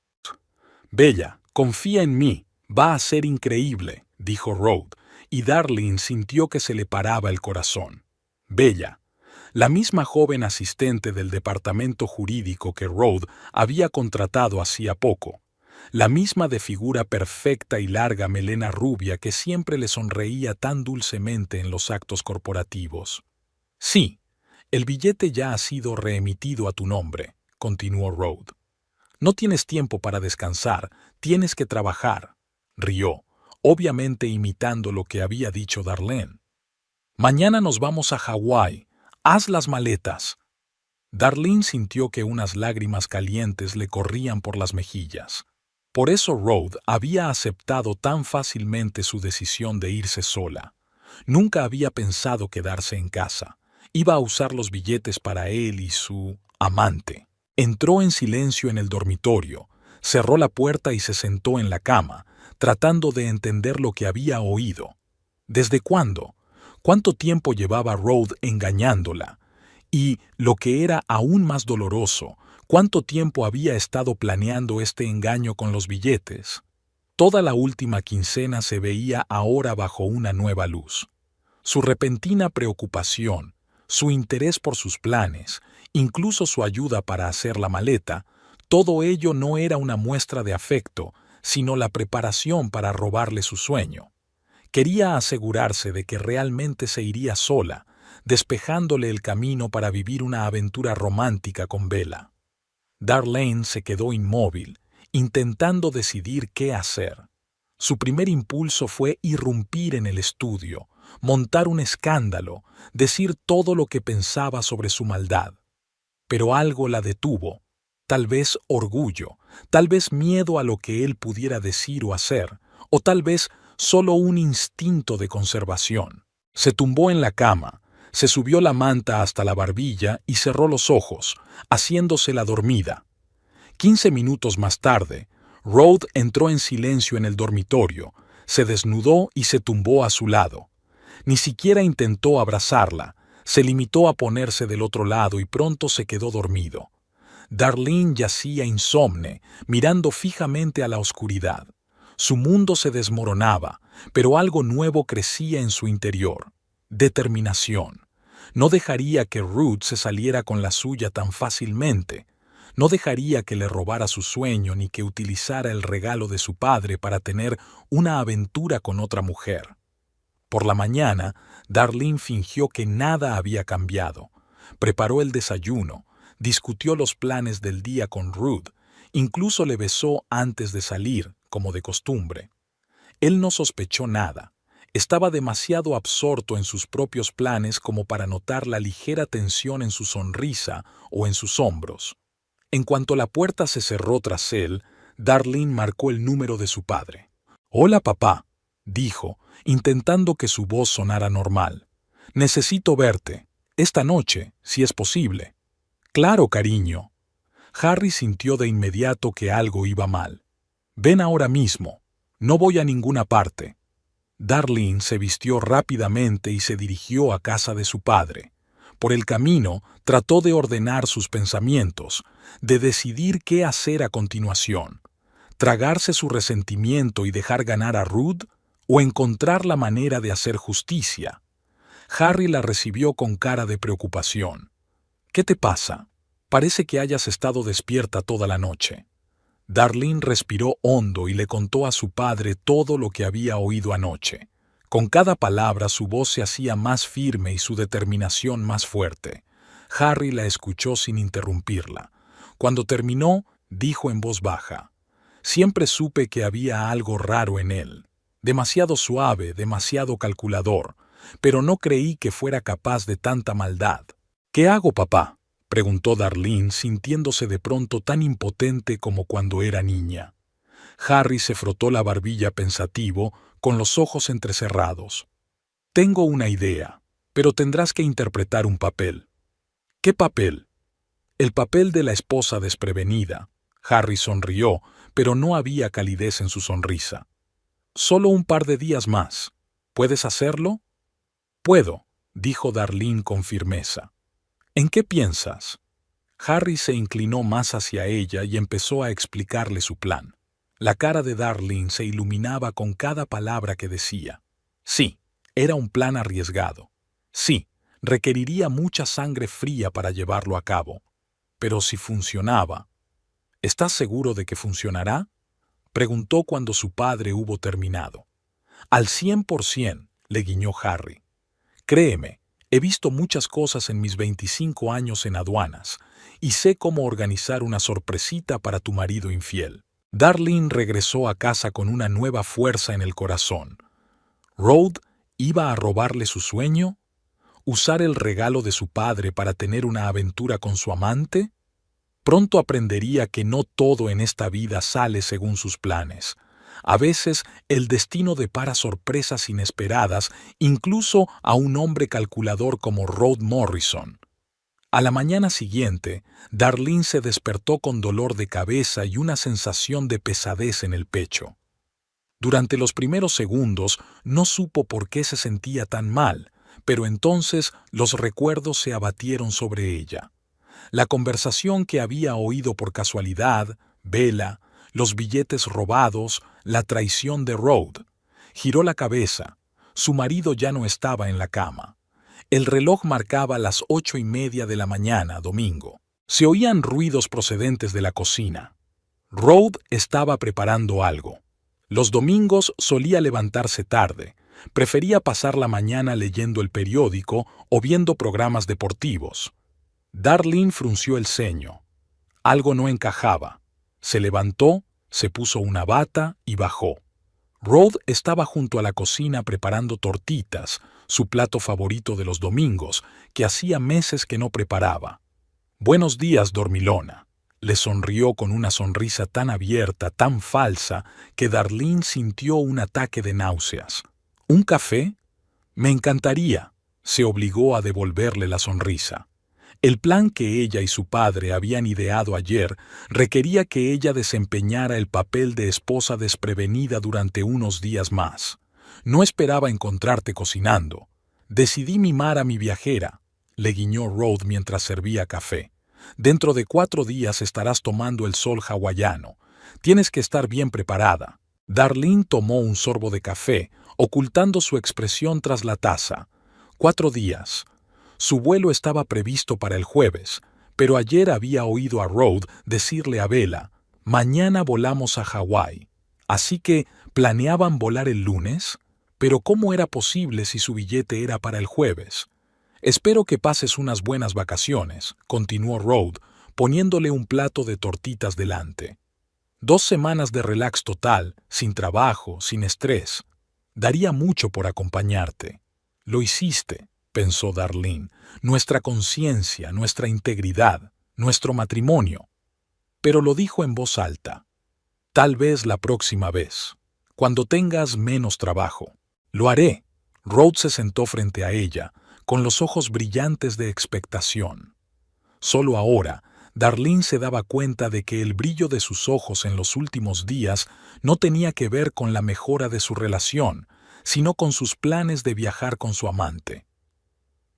«Bella, confía en mí. Va a ser increíble», dijo Rod, y Darlene sintió que se le paraba el corazón. Bella, la misma joven asistente del departamento jurídico que Rod había contratado hacía poco. La misma de figura perfecta y larga melena rubia que siempre le sonreía tan dulcemente en los actos corporativos. «Sí, el billete ya ha sido reemitido a tu nombre», continuó Rod. «No tienes tiempo para descansar, tienes que trabajar», rió, obviamente imitando lo que había dicho Darlene. «Mañana nos vamos a Hawái. Haz las maletas». Darlene sintió que unas lágrimas calientes le corrían por las mejillas. Por eso Rod había aceptado tan fácilmente su decisión de irse sola. Nunca había pensado quedarse en casa. Iba a usar los billetes para él y su amante. Entró en silencio en el dormitorio, cerró la puerta y se sentó en la cama, tratando de entender lo que había oído. ¿Desde cuándo? ¿Cuánto tiempo llevaba Rod engañándola? Y, lo que era aún más doloroso, ¿cuánto tiempo había estado planeando este engaño con los billetes? Toda la última quincena se veía ahora bajo una nueva luz. Su repentina preocupación, su interés por sus planes, incluso su ayuda para hacer la maleta, todo ello no era una muestra de afecto, sino la preparación para robarle su sueño. Quería asegurarse de que realmente se iría sola, despejándole el camino para vivir una aventura romántica con Bella. Darlene se quedó inmóvil, intentando decidir qué hacer. Su primer impulso fue irrumpir en el estudio, montar un escándalo, decir todo lo que pensaba sobre su maldad. Pero algo la detuvo, tal vez orgullo, tal vez miedo a lo que él pudiera decir o hacer, o tal vez solo un instinto de conservación. Se tumbó en la cama, se subió la manta hasta la barbilla y cerró los ojos, haciéndose la dormida. 15 minutos más tarde, Rod entró en silencio en el dormitorio, se desnudó y se tumbó a su lado. Ni siquiera intentó abrazarla, se limitó a ponerse del otro lado y pronto se quedó dormido. Darlene yacía insomne, mirando fijamente a la oscuridad. Su mundo se desmoronaba, pero algo nuevo crecía en su interior. Determinación. No dejaría que Ruth se saliera con la suya tan fácilmente. No dejaría que le robara su sueño ni que utilizara el regalo de su padre para tener una aventura con otra mujer. Por la mañana, Darlene fingió que nada había cambiado. Preparó el desayuno, discutió los planes del día con Ruth, incluso le besó antes de salir, como de costumbre. Él no sospechó nada. Estaba demasiado absorto en sus propios planes como para notar la ligera tensión en su sonrisa o en sus hombros. En cuanto la puerta se cerró tras él, Darlene marcó el número de su padre. «Hola, papá», dijo, intentando que su voz sonara normal. «Necesito verte. Esta noche, si es posible». «Claro, cariño». Harry sintió de inmediato que algo iba mal. «Ven ahora mismo. No voy a ninguna parte». Darlene se vistió rápidamente y se dirigió a casa de su padre. Por el camino, trató de ordenar sus pensamientos, de decidir qué hacer a continuación. ¿Tragarse su resentimiento y dejar ganar a Ruth? ¿O encontrar la manera de hacer justicia? Harry la recibió con cara de preocupación. «¿Qué te pasa? Parece que hayas estado despierta toda la noche». Darlene respiró hondo y le contó a su padre todo lo que había oído anoche. Con cada palabra su voz se hacía más firme y su determinación más fuerte. Harry la escuchó sin interrumpirla. Cuando terminó, dijo en voz baja: «Siempre supe que había algo raro en él. Demasiado suave, demasiado calculador, pero no creí que fuera capaz de tanta maldad». «¿Qué hago, papá?», preguntó Darlene, sintiéndose de pronto tan impotente como cuando era niña. Harry se frotó la barbilla pensativo, con los ojos entrecerrados. «Tengo una idea, pero tendrás que interpretar un papel». «¿Qué papel?». «El papel de la esposa desprevenida». Harry sonrió, pero no había calidez en su sonrisa. «Solo un par de días más. ¿Puedes hacerlo?». «Puedo», dijo Darlene con firmeza. «¿En qué piensas?». Harry se inclinó más hacia ella y empezó a explicarle su plan. La cara de Darlene se iluminaba con cada palabra que decía. Sí, era un plan arriesgado. Sí, requeriría mucha sangre fría para llevarlo a cabo. Pero si funcionaba... «¿Estás seguro de que funcionará?», preguntó cuando su padre hubo terminado. «Al 100%, le guiñó Harry. «Créeme, he visto muchas cosas en mis 25 años en aduanas y sé cómo organizar una sorpresita para tu marido infiel». Darlene regresó a casa con una nueva fuerza en el corazón. ¿Ruth iba a robarle su sueño? ¿Usar el regalo de su padre para tener una aventura con su amante? Pronto aprendería que no todo en esta vida sale según sus planes. A veces el destino depara sorpresas inesperadas, incluso a un hombre calculador como Ruth Morrison. A la mañana siguiente, Darlene se despertó con dolor de cabeza y una sensación de pesadez en el pecho. Durante los primeros segundos no supo por qué se sentía tan mal, pero entonces los recuerdos se abatieron sobre ella. La conversación que había oído por casualidad, Bella, los billetes robados, la traición de Ruth. Giró la cabeza. Su marido ya no estaba en la cama. El reloj marcaba las 8:30 de la mañana, domingo. Se oían ruidos procedentes de la cocina. Ruth estaba preparando algo. Los domingos solía levantarse tarde. Prefería pasar la mañana leyendo el periódico o viendo programas deportivos. Darlene frunció el ceño. Algo no encajaba. Se levantó, se puso una bata y bajó. Ruth estaba junto a la cocina preparando tortitas, su plato favorito de los domingos, que hacía meses que no preparaba. «Buenos días, dormilona», le sonrió con una sonrisa tan abierta, tan falsa, que Darlene sintió un ataque de náuseas. «¿Un café?». «Me encantaría», se obligó a devolverle la sonrisa. El plan que ella y su padre habían ideado ayer requería que ella desempeñara el papel de esposa desprevenida durante unos días más. «No esperaba encontrarte cocinando. Decidí mimar a mi viajera», le guiñó Ruth mientras servía café. «Dentro de 4 días estarás tomando el sol hawaiano. Tienes que estar bien preparada». Darlene tomó un sorbo de café, ocultando su expresión tras la taza. 4 días. Su vuelo estaba previsto para el jueves, pero ayer había oído a Rod decirle a Bella, mañana volamos a Hawái. Así que, ¿planeaban volar el lunes? Pero ¿cómo era posible si su billete era para el jueves? Espero que pases unas buenas vacaciones, continuó Rod, poniéndole un plato de tortitas delante. 2 semanas de relax total, sin trabajo, sin estrés. Daría mucho por acompañarte. Lo hiciste, pensó Darlene, nuestra conciencia, nuestra integridad, nuestro matrimonio. Pero lo dijo en voz alta. Tal vez la próxima vez, cuando tengas menos trabajo. Lo haré. Rod se sentó frente a ella, con los ojos brillantes de expectación. Solo ahora, Darlene se daba cuenta de que el brillo de sus ojos en los últimos días no tenía que ver con la mejora de su relación, sino con sus planes de viajar con su amante.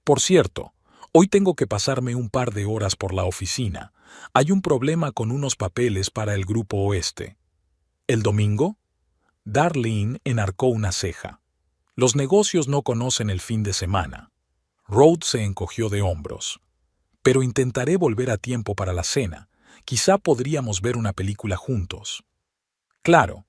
Por cierto, hoy tengo que pasarme un par de horas por la oficina. Hay un problema con unos papeles para el Grupo Oeste. ¿El domingo? Darlene enarcó una ceja. Los negocios no conocen el fin de semana. Rod se encogió de hombros. Pero intentaré volver a tiempo para la cena. Quizá podríamos ver una película juntos. Claro,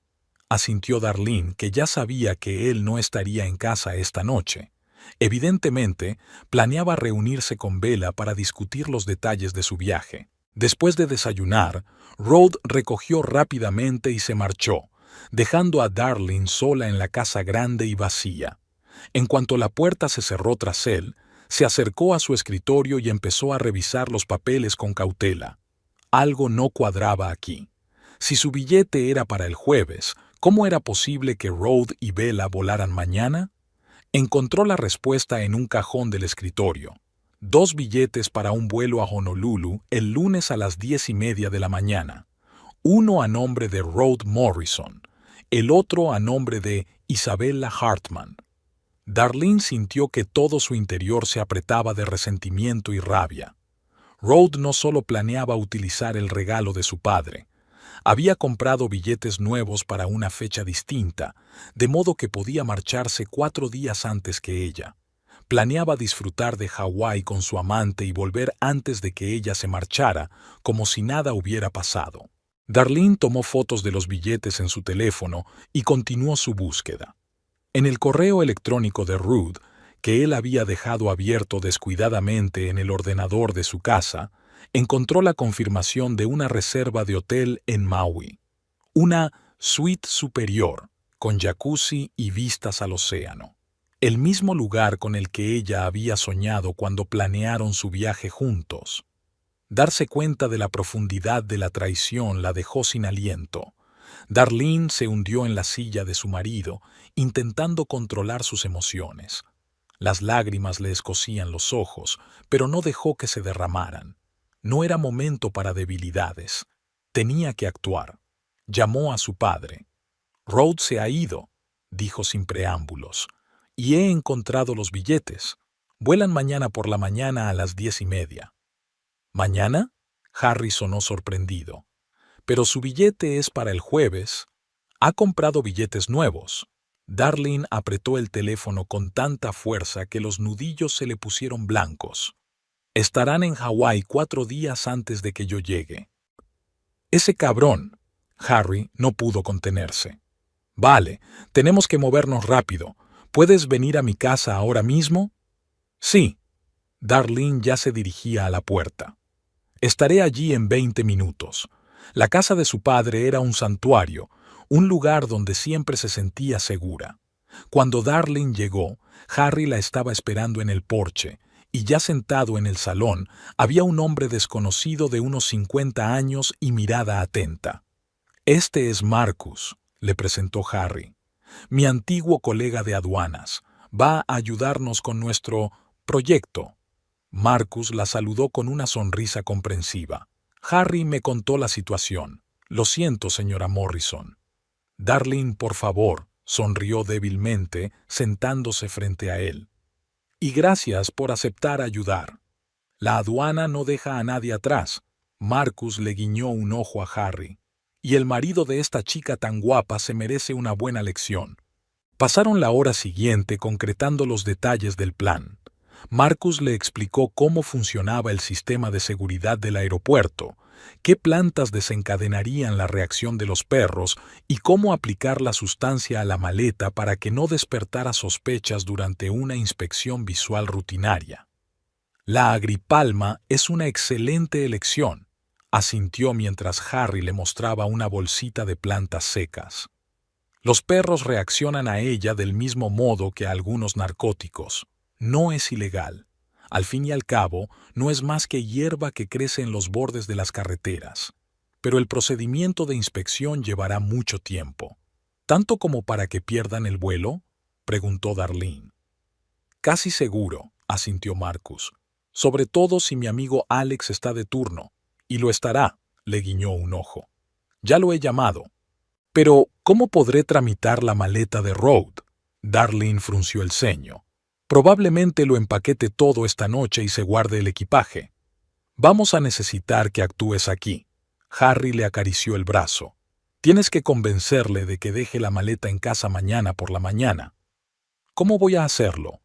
asintió Darlene, que ya sabía que él no estaría en casa esta noche. Evidentemente, planeaba reunirse con Bella para discutir los detalles de su viaje. Después de desayunar, Rod recogió rápidamente y se marchó, dejando a Darlene sola en la casa grande y vacía. En cuanto la puerta se cerró tras él, se acercó a su escritorio y empezó a revisar los papeles con cautela. Algo no cuadraba aquí. Si su billete era para el jueves, ¿cómo era posible que Rod y Bella volaran mañana? Encontró la respuesta en un cajón del escritorio. 2 billetes para un vuelo a Honolulu el lunes a las 10:30 de la mañana. Uno a nombre de Rod Morrison, el otro a nombre de Isabella Hartman. Darlene sintió que todo su interior se apretaba de resentimiento y rabia. Rod no solo planeaba utilizar el regalo de su padre, había comprado billetes nuevos para una fecha distinta, de modo que podía marcharse 4 días antes que ella. Planeaba disfrutar de Hawái con su amante y volver antes de que ella se marchara, como si nada hubiera pasado. Darlene tomó fotos de los billetes en su teléfono y continuó su búsqueda. En el correo electrónico de Ruth, que él había dejado abierto descuidadamente en el ordenador de su casa, encontró la confirmación de una reserva de hotel en Maui. Una suite superior, con jacuzzi y vistas al océano. El mismo lugar con el que ella había soñado cuando planearon su viaje juntos. Darse cuenta de la profundidad de la traición la dejó sin aliento. Darlene se hundió en la silla de su marido, intentando controlar sus emociones. Las lágrimas le escocían los ojos, pero no dejó que se derramaran. No era momento para debilidades. Tenía que actuar. Llamó a su padre. «Rod se ha ido», dijo sin preámbulos, «y he encontrado los billetes. Vuelan mañana por la mañana a las 10:30». «¿Mañana?», Harry sonó sorprendido. «Pero su billete es para el jueves. Ha comprado billetes nuevos». Darlene apretó el teléfono con tanta fuerza que los nudillos se le pusieron blancos. «Estarán en Hawái 4 días antes de que yo llegue». «Ese cabrón». Harry no pudo contenerse. «Vale, tenemos que movernos rápido. ¿Puedes venir a mi casa ahora mismo?» «Sí». Darlene ya se dirigía a la puerta. «Estaré allí en 20 minutos». La casa de su padre era un santuario, un lugar donde siempre se sentía segura. Cuando Darlene llegó, Harry la estaba esperando en el porche, y ya sentado en el salón había un hombre desconocido de unos 50 años y mirada atenta. «Este es Marcus», le presentó Harry. «Mi antiguo colega de aduanas. Va a ayudarnos con nuestro proyecto». Marcus la saludó con una sonrisa comprensiva. «Harry me contó la situación. Lo siento, señora Morrison». «Darlene, por favor», sonrió débilmente, sentándose frente a él. «Y gracias por aceptar ayudar. La aduana no deja a nadie atrás». Marcus le guiñó un ojo a Harry. «Y el marido de esta chica tan guapa se merece una buena lección». Pasaron la hora siguiente concretando los detalles del plan. Marcus le explicó cómo funcionaba el sistema de seguridad del aeropuerto, qué plantas desencadenarían la reacción de los perros y cómo aplicar la sustancia a la maleta para que no despertara sospechas durante una inspección visual rutinaria. La agripalma es una excelente elección, asintió mientras Harry le mostraba una bolsita de plantas secas. Los perros reaccionan a ella del mismo modo que a algunos narcóticos. No es ilegal. Al fin y al cabo, no es más que hierba que crece en los bordes de las carreteras. Pero el procedimiento de inspección llevará mucho tiempo. ¿Tanto como para que pierdan el vuelo?, preguntó Darlene. Casi seguro, asintió Marcus. Sobre todo si mi amigo Alex está de turno. Y lo estará, le guiñó un ojo. Ya lo he llamado. Pero, ¿cómo podré tramitar la maleta de Rhodes? Darlene frunció el ceño. Probablemente lo empaquete todo esta noche y se guarde el equipaje. Vamos a necesitar que actúes aquí. Harry le acarició el brazo. Tienes que convencerle de que deje la maleta en casa mañana por la mañana. ¿Cómo voy a hacerlo?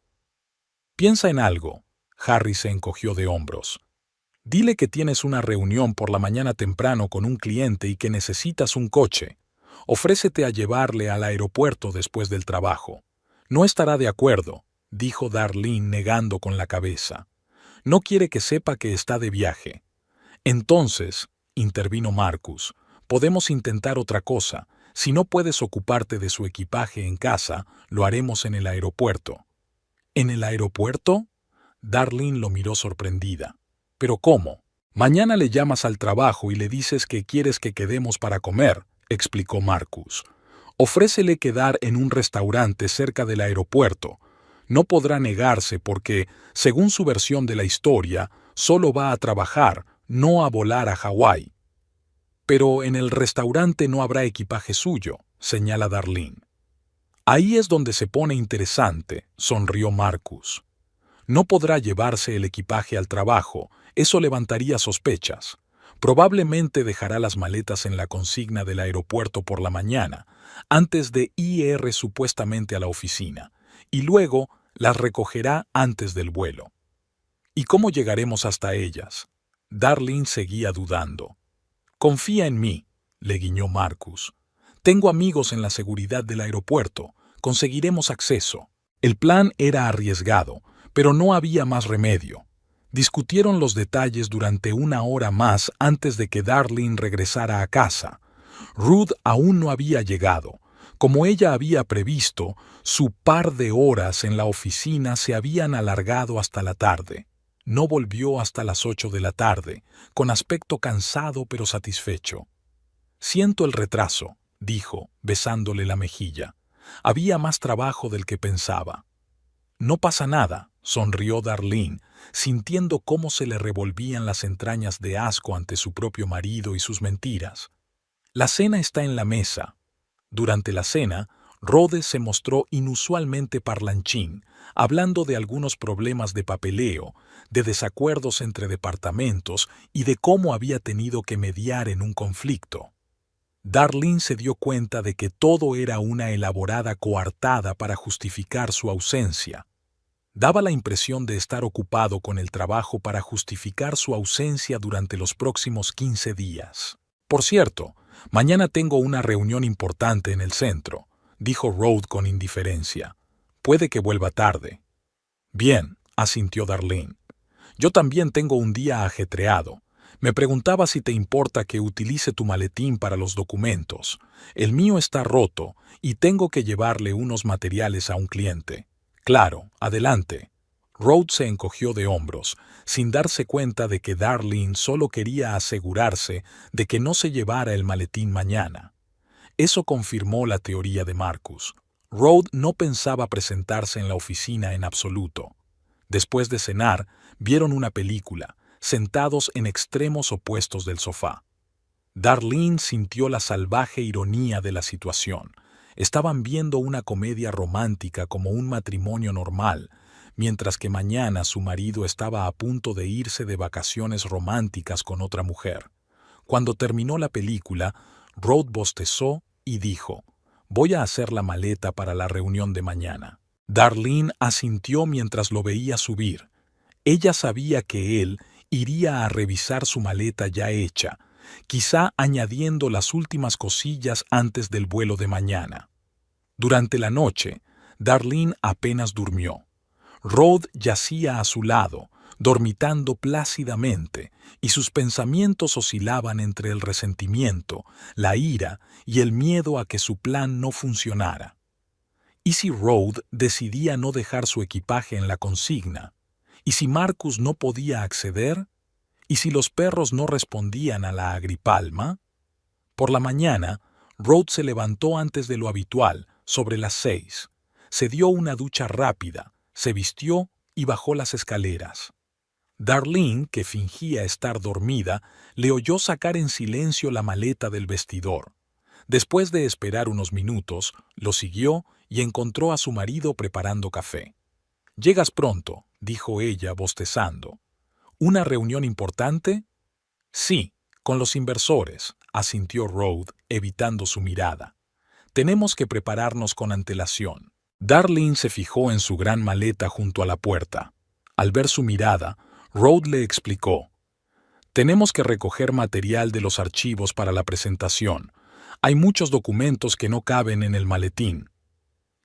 Piensa en algo. Harry se encogió de hombros. Dile que tienes una reunión por la mañana temprano con un cliente y que necesitas un coche. Ofrécete a llevarle al aeropuerto después del trabajo. No estará de acuerdo, dijo Darlene negando con la cabeza. No quiere que sepa que está de viaje. Entonces, intervino Marcus, podemos intentar otra cosa. Si no puedes ocuparte de su equipaje en casa, lo haremos en el aeropuerto. ¿En el aeropuerto? Darlene lo miró sorprendida. ¿Pero cómo? Mañana le llamas al trabajo y le dices que quieres que quedemos para comer, explicó Marcus. Ofrécele quedar en un restaurante cerca del aeropuerto. No podrá negarse porque, según su versión de la historia, solo va a trabajar, no a volar a Hawái. Pero en el restaurante no habrá equipaje suyo, señala Darlene. Ahí es donde se pone interesante, sonrió Marcus. No podrá llevarse el equipaje al trabajo, eso levantaría sospechas. Probablemente dejará las maletas en la consigna del aeropuerto por la mañana, antes de ir supuestamente a la oficina, y luego las recogerá antes del vuelo. ¿Y cómo llegaremos hasta ellas? Darlene seguía dudando. Confía en mí, le guiñó Marcus. Tengo amigos en la seguridad del aeropuerto, conseguiremos acceso. El plan era arriesgado, pero no había más remedio. Discutieron los detalles durante una hora más antes de que Darlene regresara a casa. Ruth aún no había llegado. Como ella había previsto, su par de horas en la oficina se habían alargado hasta la tarde. No volvió hasta las 8 de la tarde, con aspecto cansado pero satisfecho. Siento el retraso, dijo, besándole la mejilla. Había más trabajo del que pensaba. No pasa nada, sonrió Darlene, sintiendo cómo se le revolvían las entrañas de asco ante su propio marido y sus mentiras. La cena está en la mesa. Durante la cena, Rhodes se mostró inusualmente parlanchín, hablando de algunos problemas de papeleo, de desacuerdos entre departamentos y de cómo había tenido que mediar en un conflicto. Darlene se dio cuenta de que todo era una elaborada coartada para justificar su ausencia. Daba la impresión de estar ocupado con el trabajo para justificar su ausencia durante los próximos 15 días. Por cierto, mañana tengo una reunión importante en el centro, dijo Rhodes con indiferencia. Puede que vuelva tarde. Bien, asintió Darlene. Yo también tengo un día ajetreado. Me preguntaba si te importa que utilice tu maletín para los documentos. El mío está roto y tengo que llevarle unos materiales a un cliente. Claro, adelante. Rhodes se encogió de hombros, sin darse cuenta de que Darlene solo quería asegurarse de que no se llevara el maletín mañana. Eso confirmó la teoría de Marcus. Rhodes no pensaba presentarse en la oficina en absoluto. Después de cenar, vieron una película, sentados en extremos opuestos del sofá. Darlene sintió la salvaje ironía de la situación. Estaban viendo una comedia romántica como un matrimonio normal, mientras que mañana su marido estaba a punto de irse de vacaciones románticas con otra mujer. Cuando terminó la película, Rhodes bostezó y dijo: «Voy a hacer la maleta para la reunión de mañana». Darlene asintió mientras lo veía subir. Ella sabía que él iría a revisar su maleta ya hecha, quizá añadiendo las últimas cosillas antes del vuelo de mañana. Durante la noche, Darlene apenas durmió. Rod yacía a su lado, dormitando plácidamente, y sus pensamientos oscilaban entre el resentimiento, la ira y el miedo a que su plan no funcionara. ¿Y si Rod decidía no dejar su equipaje en la consigna? ¿Y si Marcus no podía acceder? ¿Y si los perros no respondían a la agripalma? Por la mañana, Rod se levantó antes de lo habitual, sobre las 6. Se dio una ducha rápida, se vistió y bajó las escaleras. Darlene, que fingía estar dormida, le oyó sacar en silencio la maleta del vestidor. Después de esperar unos minutos, lo siguió y encontró a su marido preparando café. «Llegas pronto», dijo ella, bostezando. «¿Una reunión importante?» «Sí, con los inversores», asintió Rod, evitando su mirada. «Tenemos que prepararnos con antelación». Darlene se fijó en su gran maleta junto a la puerta. Al ver su mirada, Rod le explicó: «Tenemos que recoger material de los archivos para la presentación. Hay muchos documentos que no caben en el maletín».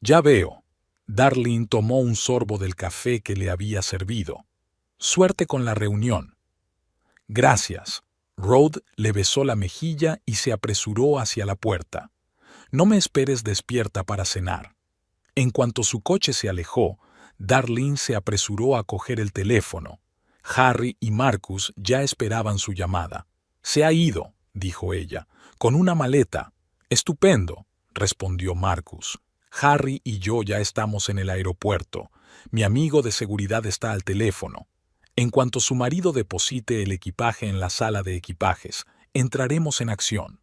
«Ya veo». Darlene tomó un sorbo del café que le había servido. «Suerte con la reunión». «Gracias». Rod le besó la mejilla y se apresuró hacia la puerta. «No me esperes despierta para cenar». En cuanto su coche se alejó, Darlene se apresuró a coger el teléfono. Harry y Marcus ya esperaban su llamada. «Se ha ido», dijo ella, «con una maleta». «Estupendo», respondió Marcus. «Harry y yo ya estamos en el aeropuerto. Mi amigo de seguridad está al teléfono. En cuanto su marido deposite el equipaje en la sala de equipajes, entraremos en acción».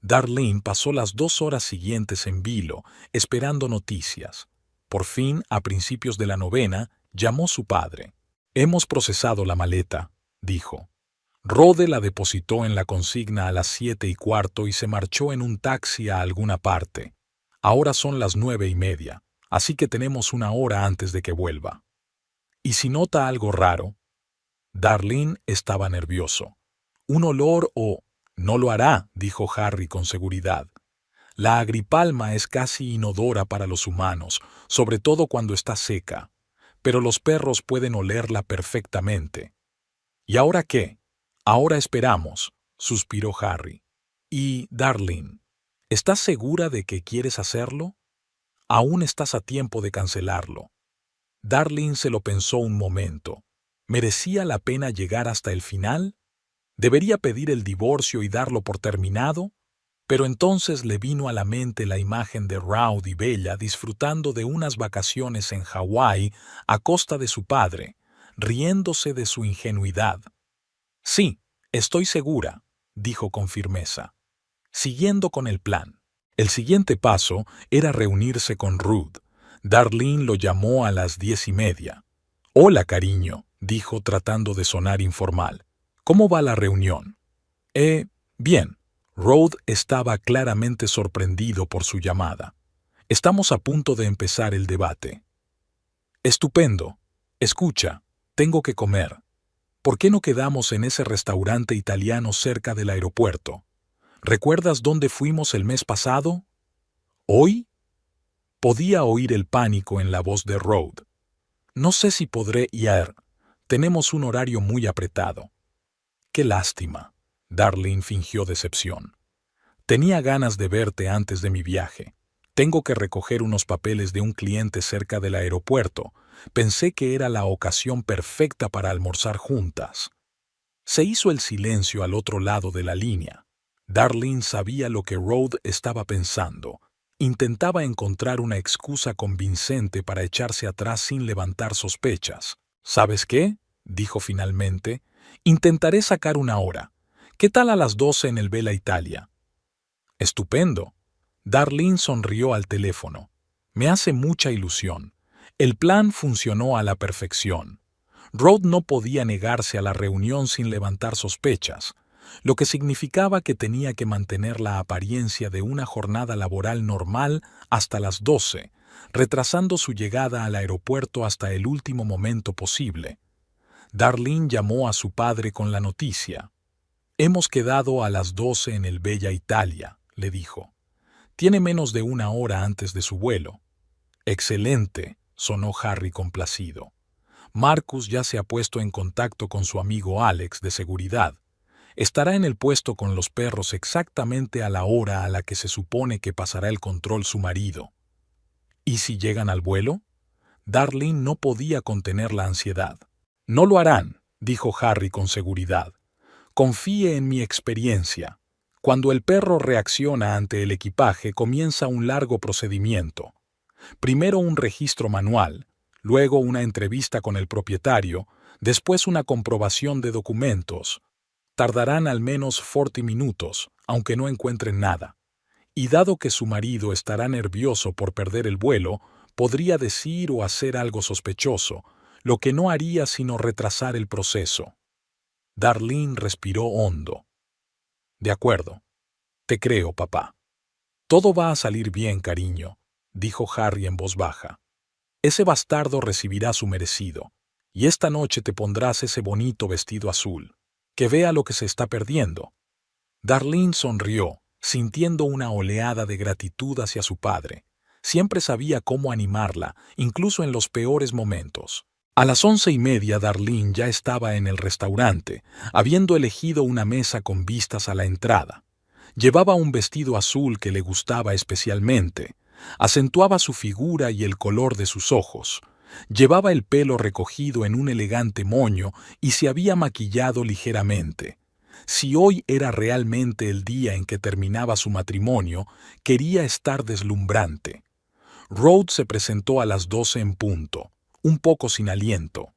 Darlene pasó las 2 horas siguientes en vilo, esperando noticias. Por fin, a principios de la 9ª, llamó su padre. «Hemos procesado la maleta», dijo. Rode la depositó en la consigna a las 7:15 y se marchó en un taxi a alguna parte. Ahora son las 9:30, así que tenemos 1 hora antes de que vuelva. ¿Y si nota algo raro? Darlene estaba nervioso. ¿Un olor o...? «No lo hará», dijo Harry con seguridad. «La agripalma es casi inodora para los humanos, sobre todo cuando está seca. Pero los perros pueden olerla perfectamente». «¿Y ahora qué?» «Ahora esperamos», suspiró Harry. «Y, Darlene, ¿estás segura de que quieres hacerlo? Aún estás a tiempo de cancelarlo». Darlene se lo pensó un momento. ¿Merecía la pena llegar hasta el final? ¿Debería pedir el divorcio y darlo por terminado? Pero entonces le vino a la mente la imagen de Rod y Bella disfrutando de unas vacaciones en Hawái a costa de su padre, riéndose de su ingenuidad. «Sí, estoy segura», dijo con firmeza. Siguiendo con el plan. El siguiente paso era reunirse con Ruth. Darlene lo llamó a las 10:30. «Hola, cariño», dijo tratando de sonar informal. «¿Cómo va la reunión?» Bien». Rod estaba claramente sorprendido por su llamada. «Estamos a punto de empezar el debate». «Estupendo. Escucha, tengo que comer. ¿Por qué no quedamos en ese restaurante italiano cerca del aeropuerto? ¿Recuerdas dónde fuimos el mes pasado?» «¿Hoy?» Podía oír el pánico en la voz de Rod. «No sé si podré ir. Tenemos un horario muy apretado». «Qué lástima». Darlene fingió decepción. «Tenía ganas de verte antes de mi viaje. Tengo que recoger unos papeles de un cliente cerca del aeropuerto. Pensé que era la ocasión perfecta para almorzar juntas». Se hizo el silencio al otro lado de la línea. Darlene sabía lo que Rod estaba pensando. Intentaba encontrar una excusa convincente para echarse atrás sin levantar sospechas. «¿Sabes qué?», dijo finalmente. «Intentaré sacar 1 hora. ¿Qué tal a las 12 en el Bella Italia?» «Estupendo». Darlene sonrió al teléfono. «Me hace mucha ilusión. El plan funcionó a la perfección». Rod no podía negarse a la reunión sin levantar sospechas, lo que significaba que tenía que mantener la apariencia de una jornada laboral normal hasta las 12, retrasando su llegada al aeropuerto hasta el último momento posible. Darlene llamó a su padre con la noticia. «Hemos quedado a las 12 en el Bella Italia», le dijo. «Tiene menos de una hora antes de su vuelo». «Excelente», sonó Harry complacido. «Marcus ya se ha puesto en contacto con su amigo Alex de seguridad. Estará en el puesto con los perros exactamente a la hora a la que se supone que pasará el control su marido». «¿Y si llegan al vuelo?». Darlene no podía contener la ansiedad. «No lo harán», dijo Harry con seguridad. «Confíe en mi experiencia. Cuando el perro reacciona ante el equipaje comienza un largo procedimiento. Primero un registro manual, luego una entrevista con el propietario, después una comprobación de documentos. Tardarán al menos 40 minutos, aunque no encuentren nada. Y dado que su marido estará nervioso por perder el vuelo, podría decir o hacer algo sospechoso, lo que no haría sino retrasar el proceso». Darlene respiró hondo. «De acuerdo. Te creo, papá». «Todo va a salir bien, cariño», dijo Harry en voz baja. «Ese bastardo recibirá su merecido, y esta noche te pondrás ese bonito vestido azul. Que vea lo que se está perdiendo». Darlene sonrió, sintiendo una oleada de gratitud hacia su padre. Siempre sabía cómo animarla, incluso en los peores momentos. A las 11:30 Darlene ya estaba en el restaurante, habiendo elegido una mesa con vistas a la entrada. Llevaba un vestido azul que le gustaba especialmente. Acentuaba su figura y el color de sus ojos. Llevaba el pelo recogido en un elegante moño y se había maquillado ligeramente. Si hoy era realmente el día en que terminaba su matrimonio, quería estar deslumbrante. Rhodes se presentó a las 12 en punto, un poco sin aliento.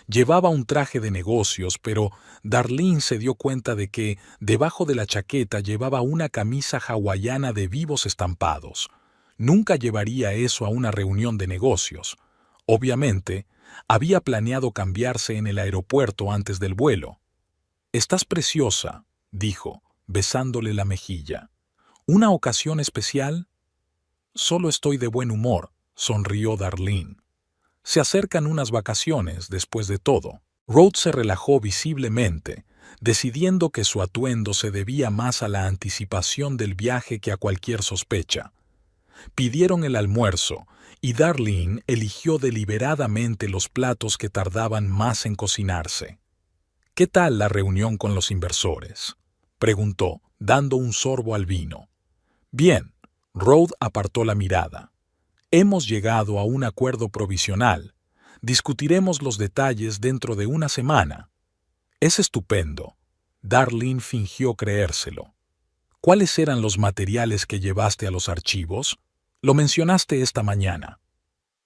Llevaba un traje de negocios, pero Darlene se dio cuenta de que, debajo de la chaqueta, llevaba una camisa hawaiana de vivos estampados. Nunca llevaría eso a una reunión de negocios. Obviamente, había planeado cambiarse en el aeropuerto antes del vuelo. «Estás preciosa», dijo, besándole la mejilla. «¿Una ocasión especial?». «Solo estoy de buen humor», sonrió Darlene. «Se acercan unas vacaciones, después de todo». Rhodes se relajó visiblemente, decidiendo que su atuendo se debía más a la anticipación del viaje que a cualquier sospecha. Pidieron el almuerzo, y Darlene eligió deliberadamente los platos que tardaban más en cocinarse. «¿Qué tal la reunión con los inversores?», preguntó, dando un sorbo al vino. «Bien», Rhodes apartó la mirada. «Hemos llegado a un acuerdo provisional. Discutiremos los detalles dentro de una semana». «Es estupendo». Darlene fingió creérselo. «¿Cuáles eran los materiales que llevaste a los archivos? Lo mencionaste esta mañana».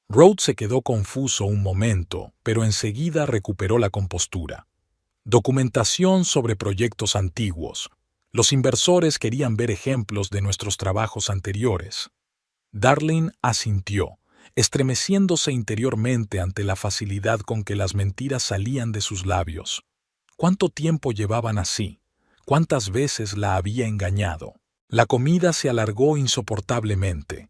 Rhodes se quedó confuso un momento, pero enseguida recuperó la compostura. «Documentación sobre proyectos antiguos. Los inversores querían ver ejemplos de nuestros trabajos anteriores». Darlene asintió, estremeciéndose interiormente ante la facilidad con que las mentiras salían de sus labios. ¿Cuánto tiempo llevaban así? ¿Cuántas veces la había engañado? La comida se alargó insoportablemente.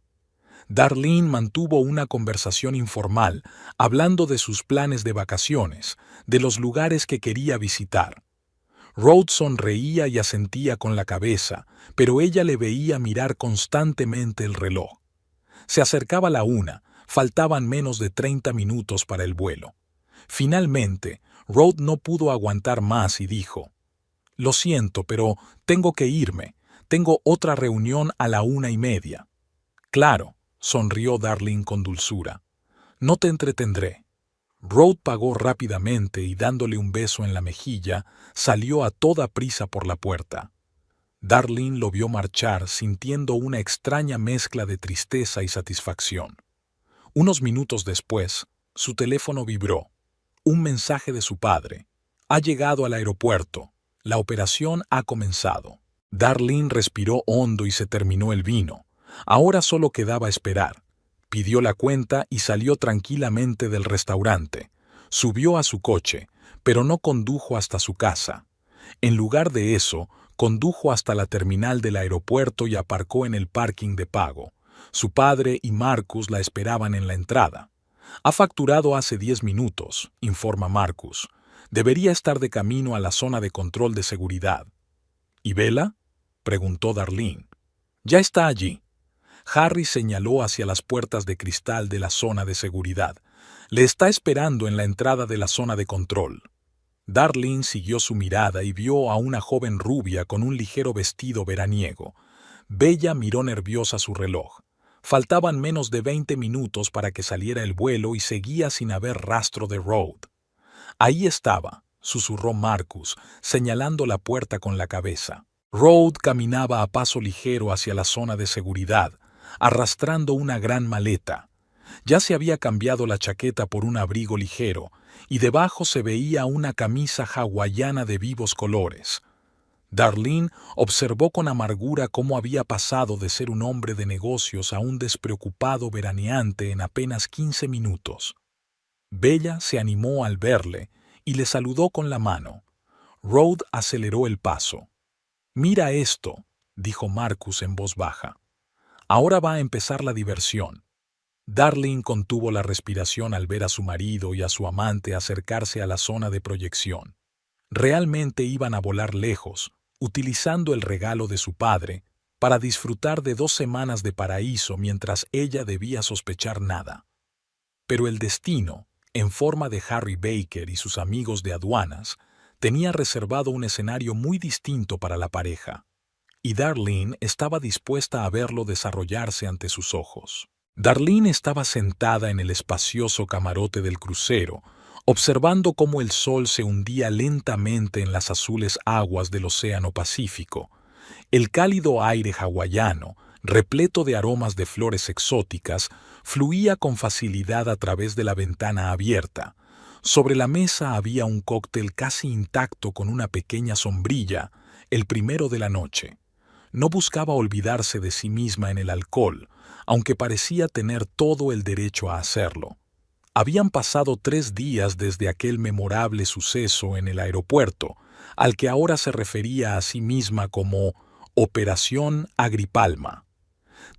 Darlene mantuvo una conversación informal, hablando de sus planes de vacaciones, de los lugares que quería visitar. Rhodes sonreía y asentía con la cabeza, pero ella le veía mirar constantemente el reloj. Se acercaba la 1, faltaban menos de 30 minutos para el vuelo. Finalmente, Rhodes no pudo aguantar más y dijo: «Lo siento, pero tengo que irme. Tengo otra reunión a la 1:30». «Claro», sonrió Darlene con dulzura. «No te entretendré». Rhodes pagó rápidamente y dándole un beso en la mejilla, salió a toda prisa por la puerta. Darlene lo vio marchar sintiendo una extraña mezcla de tristeza y satisfacción. Unos minutos después, su teléfono vibró. Un mensaje de su padre. «Ha llegado al aeropuerto. La operación ha comenzado». Darlene respiró hondo y se terminó el vino. Ahora solo quedaba esperar. Pidió la cuenta y salió tranquilamente del restaurante. Subió a su coche, pero no condujo hasta su casa. En lugar de eso, condujo hasta la terminal del aeropuerto y aparcó en el parking de pago. Su padre y Marcus la esperaban en la entrada. «Ha facturado hace 10 minutos», informa Marcus. «Debería estar de camino a la zona de control de seguridad». «¿Y Bella?», preguntó Darlene. «Ya está allí». Harry señaló hacia las puertas de cristal de la zona de seguridad. «Le está esperando en la entrada de la zona de control». Darlene siguió su mirada y vio a una joven rubia con un ligero vestido veraniego. Bella miró nerviosa su reloj. Faltaban menos de 20 minutos para que saliera el vuelo y seguía sin haber rastro de Road. «Ahí estaba», susurró Marcus, señalando la puerta con la cabeza. Road caminaba a paso ligero hacia la zona de seguridad, arrastrando una gran maleta. Ya se había cambiado la chaqueta por un abrigo ligero, y debajo se veía una camisa hawaiana de vivos colores. Darlene observó con amargura cómo había pasado de ser un hombre de negocios a un despreocupado veraneante en apenas 15 minutos. Bella se animó al verle y le saludó con la mano. Road aceleró el paso. «Mira esto», dijo Marcus en voz baja. «Ahora va a empezar la diversión». Darlene contuvo la respiración al ver a su marido y a su amante acercarse a la zona de proyección. Realmente iban a volar lejos, utilizando el regalo de su padre, para disfrutar de 2 semanas de paraíso mientras ella debía sospechar nada. Pero el destino, en forma de Harry Baker y sus amigos de aduanas, tenía reservado un escenario muy distinto para la pareja, y Darlene estaba dispuesta a verlo desarrollarse ante sus ojos. Darlene estaba sentada en el espacioso camarote del crucero, observando cómo el sol se hundía lentamente en las azules aguas del Océano Pacífico. El cálido aire hawaiano, repleto de aromas de flores exóticas, fluía con facilidad a través de la ventana abierta. Sobre la mesa había un cóctel casi intacto con una pequeña sombrilla, el primero de la noche. No buscaba olvidarse de sí misma en el alcohol, aunque parecía tener todo el derecho a hacerlo. Habían pasado 3 días desde aquel memorable suceso en el aeropuerto, al que ahora se refería a sí misma como Operación Agripalma.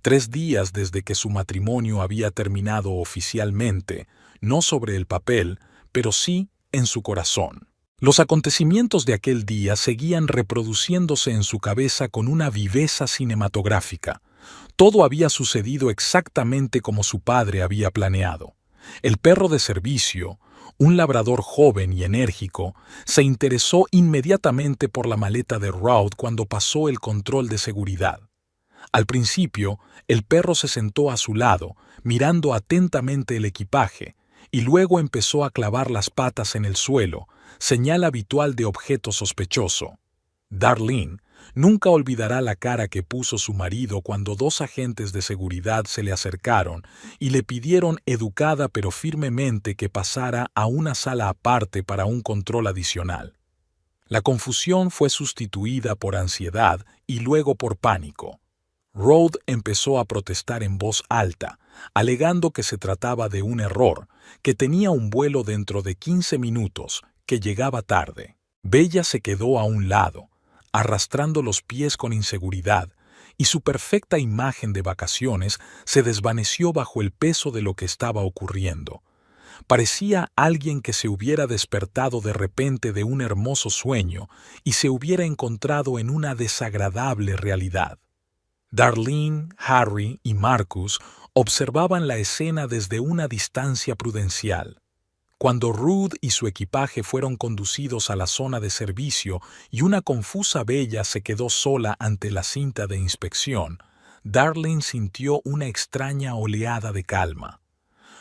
3 días desde que su matrimonio había terminado oficialmente, no sobre el papel, pero sí en su corazón. Los acontecimientos de aquel día seguían reproduciéndose en su cabeza con una viveza cinematográfica. Todo había sucedido exactamente como su padre había planeado. El perro de servicio, un labrador joven y enérgico, se interesó inmediatamente por la maleta de Road cuando pasó el control de seguridad. Al principio, el perro se sentó a su lado, mirando atentamente el equipaje, y luego empezó a clavar las patas en el suelo, señal habitual de objeto sospechoso. Darlene nunca olvidará la cara que puso su marido cuando 2 agentes de seguridad se le acercaron y le pidieron educada pero firmemente que pasara a una sala aparte para un control adicional. La confusión fue sustituida por ansiedad y luego por pánico. Road empezó a protestar en voz alta, alegando que se trataba de un error, que tenía un vuelo dentro de 15 minutos, que llegaba tarde. Bella se quedó a un lado, arrastrando los pies con inseguridad, y su perfecta imagen de vacaciones se desvaneció bajo el peso de lo que estaba ocurriendo. Parecía alguien que se hubiera despertado de repente de un hermoso sueño y se hubiera encontrado en una desagradable realidad. Darlene, Harry y Marcus observaban la escena desde una distancia prudencial. Cuando Ruth y su equipaje fueron conducidos a la zona de servicio y una confusa Bella se quedó sola ante la cinta de inspección, Darlene sintió una extraña oleada de calma.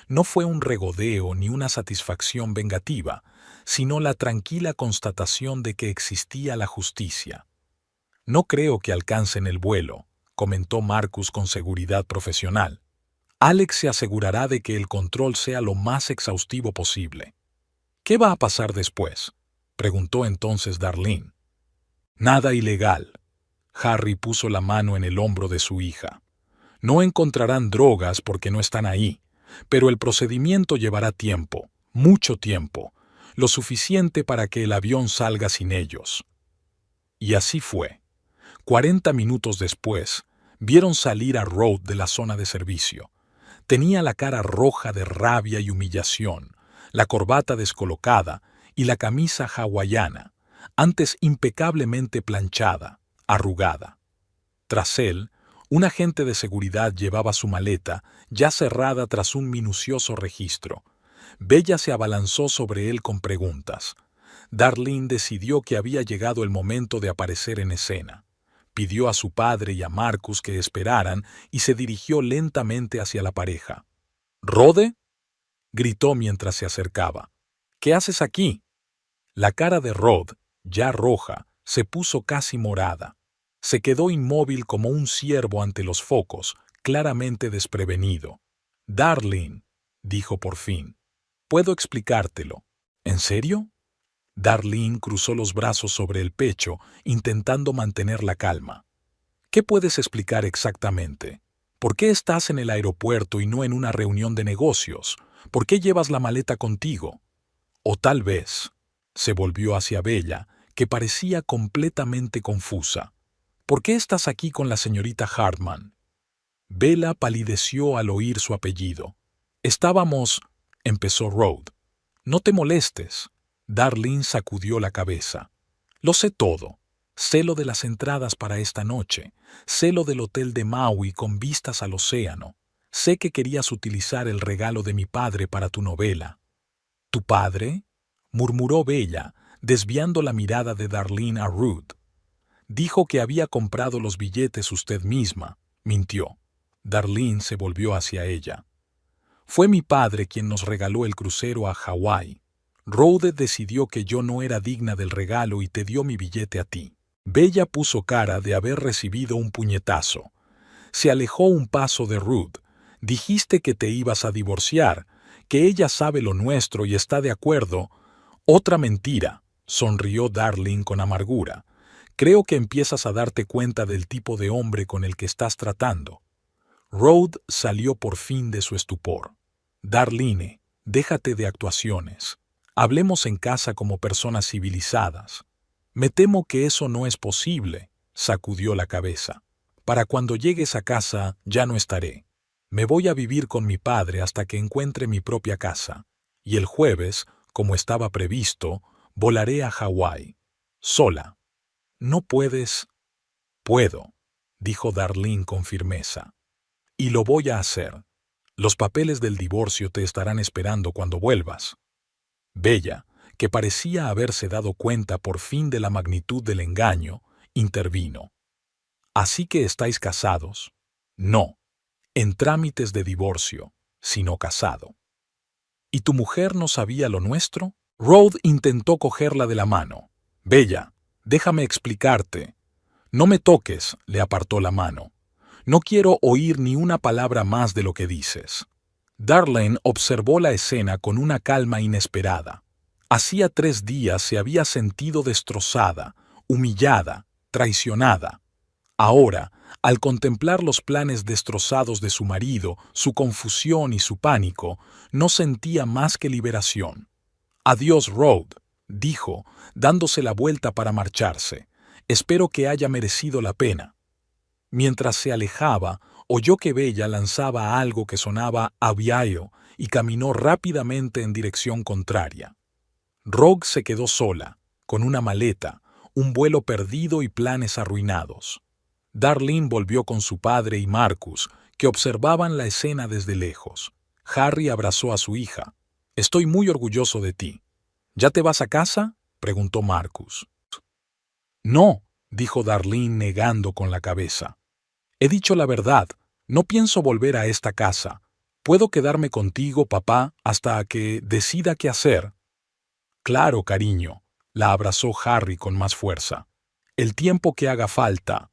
No fue un regodeo ni una satisfacción vengativa, sino la tranquila constatación de que existía la justicia. «No creo que alcancen el vuelo», comentó Marcus con seguridad profesional. «Alex se asegurará de que el control sea lo más exhaustivo posible». «¿Qué va a pasar después?», preguntó entonces Darlene. «Nada ilegal». Harry puso la mano en el hombro de su hija. «No encontrarán drogas porque no están ahí, pero el procedimiento llevará tiempo, mucho tiempo, lo suficiente para que el avión salga sin ellos». Y así fue. 40 minutos después, vieron salir a Rhodes de la zona de servicio. Tenía la cara roja de rabia y humillación, la corbata descolocada y la camisa hawaiana, antes impecablemente planchada, arrugada. Tras él, un agente de seguridad llevaba su maleta, ya cerrada tras un minucioso registro. Bella se abalanzó sobre él con preguntas. Darlene decidió que había llegado el momento de aparecer en escena. Pidió a su padre y a Marcus que esperaran y se dirigió lentamente hacia la pareja. «¿Rode?», gritó mientras se acercaba. «¿Qué haces aquí?». La cara de Rod, ya roja, se puso casi morada. Se quedó inmóvil como un ciervo ante los focos, claramente desprevenido. «Darlene», dijo por fin, «puedo explicártelo». «¿En serio?». Darlene cruzó los brazos sobre el pecho, intentando mantener la calma. «¿Qué puedes explicar exactamente? ¿Por qué estás en el aeropuerto y no en una reunión de negocios? ¿Por qué llevas la maleta contigo? O tal vez…» Se volvió hacia Bella, que parecía completamente confusa. «¿Por qué estás aquí con la señorita Hartman?». Bella palideció al oír su apellido. «Estábamos…», empezó Rhodes. «No te molestes». Darlene sacudió la cabeza. «Lo sé todo. Sé lo de las entradas para esta noche. Sé lo del hotel de Maui con vistas al océano. Sé que querías utilizar el regalo de mi padre para tu novela». «¿Tu padre?», murmuró Bella, desviando la mirada de Darlene a Ruth. «Dijo que había comprado los billetes usted misma», mintió. Darlene se volvió hacia ella. «Fue mi padre quien nos regaló el crucero a Hawái. Rhodes decidió que yo no era digna del regalo y te dio mi billete a ti». Bella puso cara de haber recibido un puñetazo. Se alejó un paso de Ruth. «Dijiste que te ibas a divorciar, que ella sabe lo nuestro y está de acuerdo». «Otra mentira», sonrió Darlene con amargura. «Creo que empiezas a darte cuenta del tipo de hombre con el que estás tratando». Rhodes salió por fin de su estupor. «Darlene, déjate de actuaciones. Hablemos en casa como personas civilizadas». «Me temo que eso no es posible», sacudió la cabeza. «Para cuando llegues a casa ya no estaré. Me voy a vivir con mi padre hasta que encuentre mi propia casa. Y el jueves, como estaba previsto, volaré a Hawái. Sola». «No puedes». «Puedo», dijo Darlene con firmeza. «Y lo voy a hacer. Los papeles del divorcio te estarán esperando cuando vuelvas». Bella, que parecía haberse dado cuenta por fin de la magnitud del engaño, intervino. «¿Así que estáis casados?». «No, en trámites de divorcio, sino casado». «¿Y tu mujer no sabía lo nuestro?». Rhodes intentó cogerla de la mano. «Bella, déjame explicarte». «No me toques», le apartó la mano. «No quiero oír ni una palabra más de lo que dices». Darlene observó la escena con una calma inesperada. Hacía 3 días se había sentido destrozada, humillada, traicionada. Ahora, al contemplar los planes destrozados de su marido, su confusión y su pánico, no sentía más que liberación. «Adiós, Rhodes», dijo, dándose la vuelta para marcharse. «Espero que haya merecido la pena». Mientras se alejaba, oyó que Bella lanzaba algo que sonaba aviayo y caminó rápidamente en dirección contraria. Rhodes se quedó sola, con una maleta, un vuelo perdido y planes arruinados. Darlene volvió con su padre y Marcus, que observaban la escena desde lejos. Harry abrazó a su hija. «Estoy muy orgulloso de ti». «¿Ya te vas a casa?», preguntó Marcus. «No», dijo Darlene negando con la cabeza. «He dicho la verdad. No pienso volver a esta casa. Puedo quedarme contigo, papá, hasta que decida qué hacer». «Claro, cariño», la abrazó Harry con más fuerza. «El tiempo que haga falta».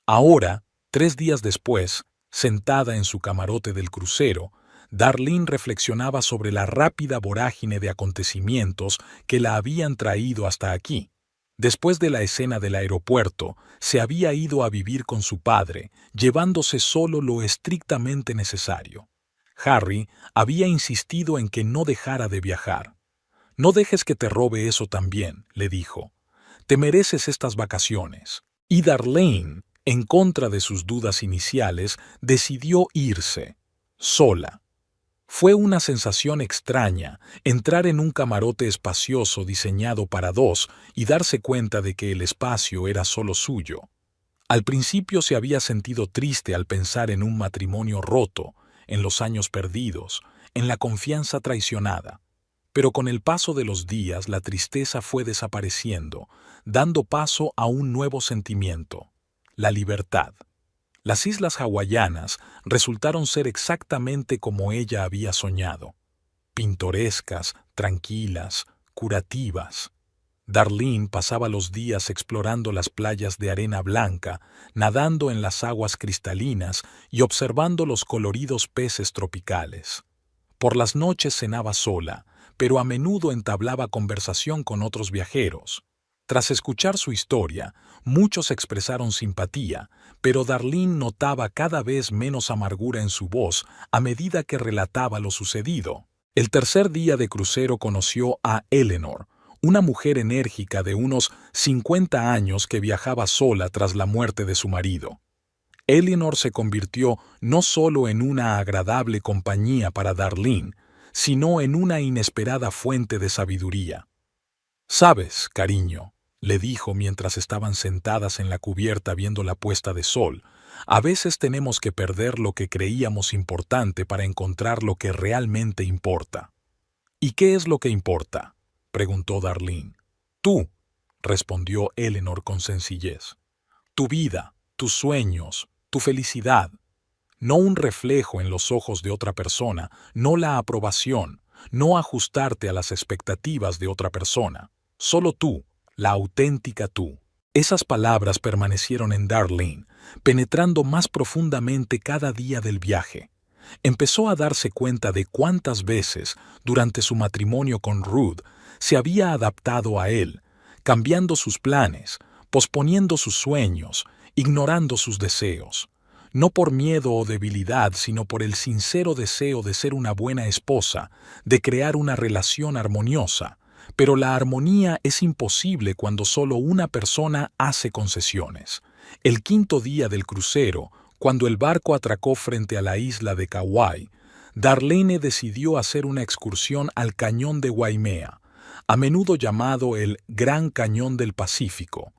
Ahora, 3 días después, sentada en su camarote del crucero, Darlene reflexionaba sobre la rápida vorágine de acontecimientos que la habían traído hasta aquí. Después de la escena del aeropuerto, se había ido a vivir con su padre, llevándose solo lo estrictamente necesario. Harry había insistido en que no dejara de viajar. «No dejes que te robe eso también», le dijo. «Te mereces estas vacaciones». Y Darlene, En contra de sus dudas iniciales, decidió irse, sola. Fue una sensación extraña entrar en un camarote espacioso diseñado para dos y darse cuenta de que el espacio era solo suyo. Al principio se había sentido triste al pensar en un matrimonio roto, en los años perdidos, en la confianza traicionada. Pero con el paso de los días la tristeza fue desapareciendo, dando paso a un nuevo sentimiento: la libertad. Las islas hawaianas resultaron ser exactamente como ella había soñado: pintorescas, tranquilas, curativas. Darlene pasaba los días explorando las playas de arena blanca, nadando en las aguas cristalinas y observando los coloridos peces tropicales. Por las noches cenaba sola, pero a menudo entablaba conversación con otros viajeros. Tras escuchar su historia, muchos expresaron simpatía, pero Darlene notaba cada vez menos amargura en su voz a medida que relataba lo sucedido. El tercer día de crucero conoció a Eleanor, una mujer enérgica de unos 50 años que viajaba sola tras la muerte de su marido. Eleanor se convirtió no solo en una agradable compañía para Darlene, sino en una inesperada fuente de sabiduría. «Sabes, cariño», le dijo mientras estaban sentadas en la cubierta viendo la puesta de sol, «a veces tenemos que perder lo que creíamos importante para encontrar lo que realmente importa». «¿Y qué es lo que importa?», preguntó Darlene. «Tú», respondió Eleanor con sencillez. «Tu vida, tus sueños, tu felicidad. No un reflejo en los ojos de otra persona, no la aprobación, no ajustarte a las expectativas de otra persona. Solo tú, la auténtica tú». Esas palabras permanecieron en Darlene, penetrando más profundamente cada día del viaje. Empezó a darse cuenta de cuántas veces, durante su matrimonio con Ruth, se había adaptado a él, cambiando sus planes, posponiendo sus sueños, ignorando sus deseos. No por miedo o debilidad, sino por el sincero deseo de ser una buena esposa, de crear una relación armoniosa. Pero la armonía es imposible cuando solo una persona hace concesiones. El quinto día del crucero, cuando el barco atracó frente a la isla de Kauai, Darlene decidió hacer una excursión al cañón de Waimea, a menudo llamado el Gran Cañón del Pacífico.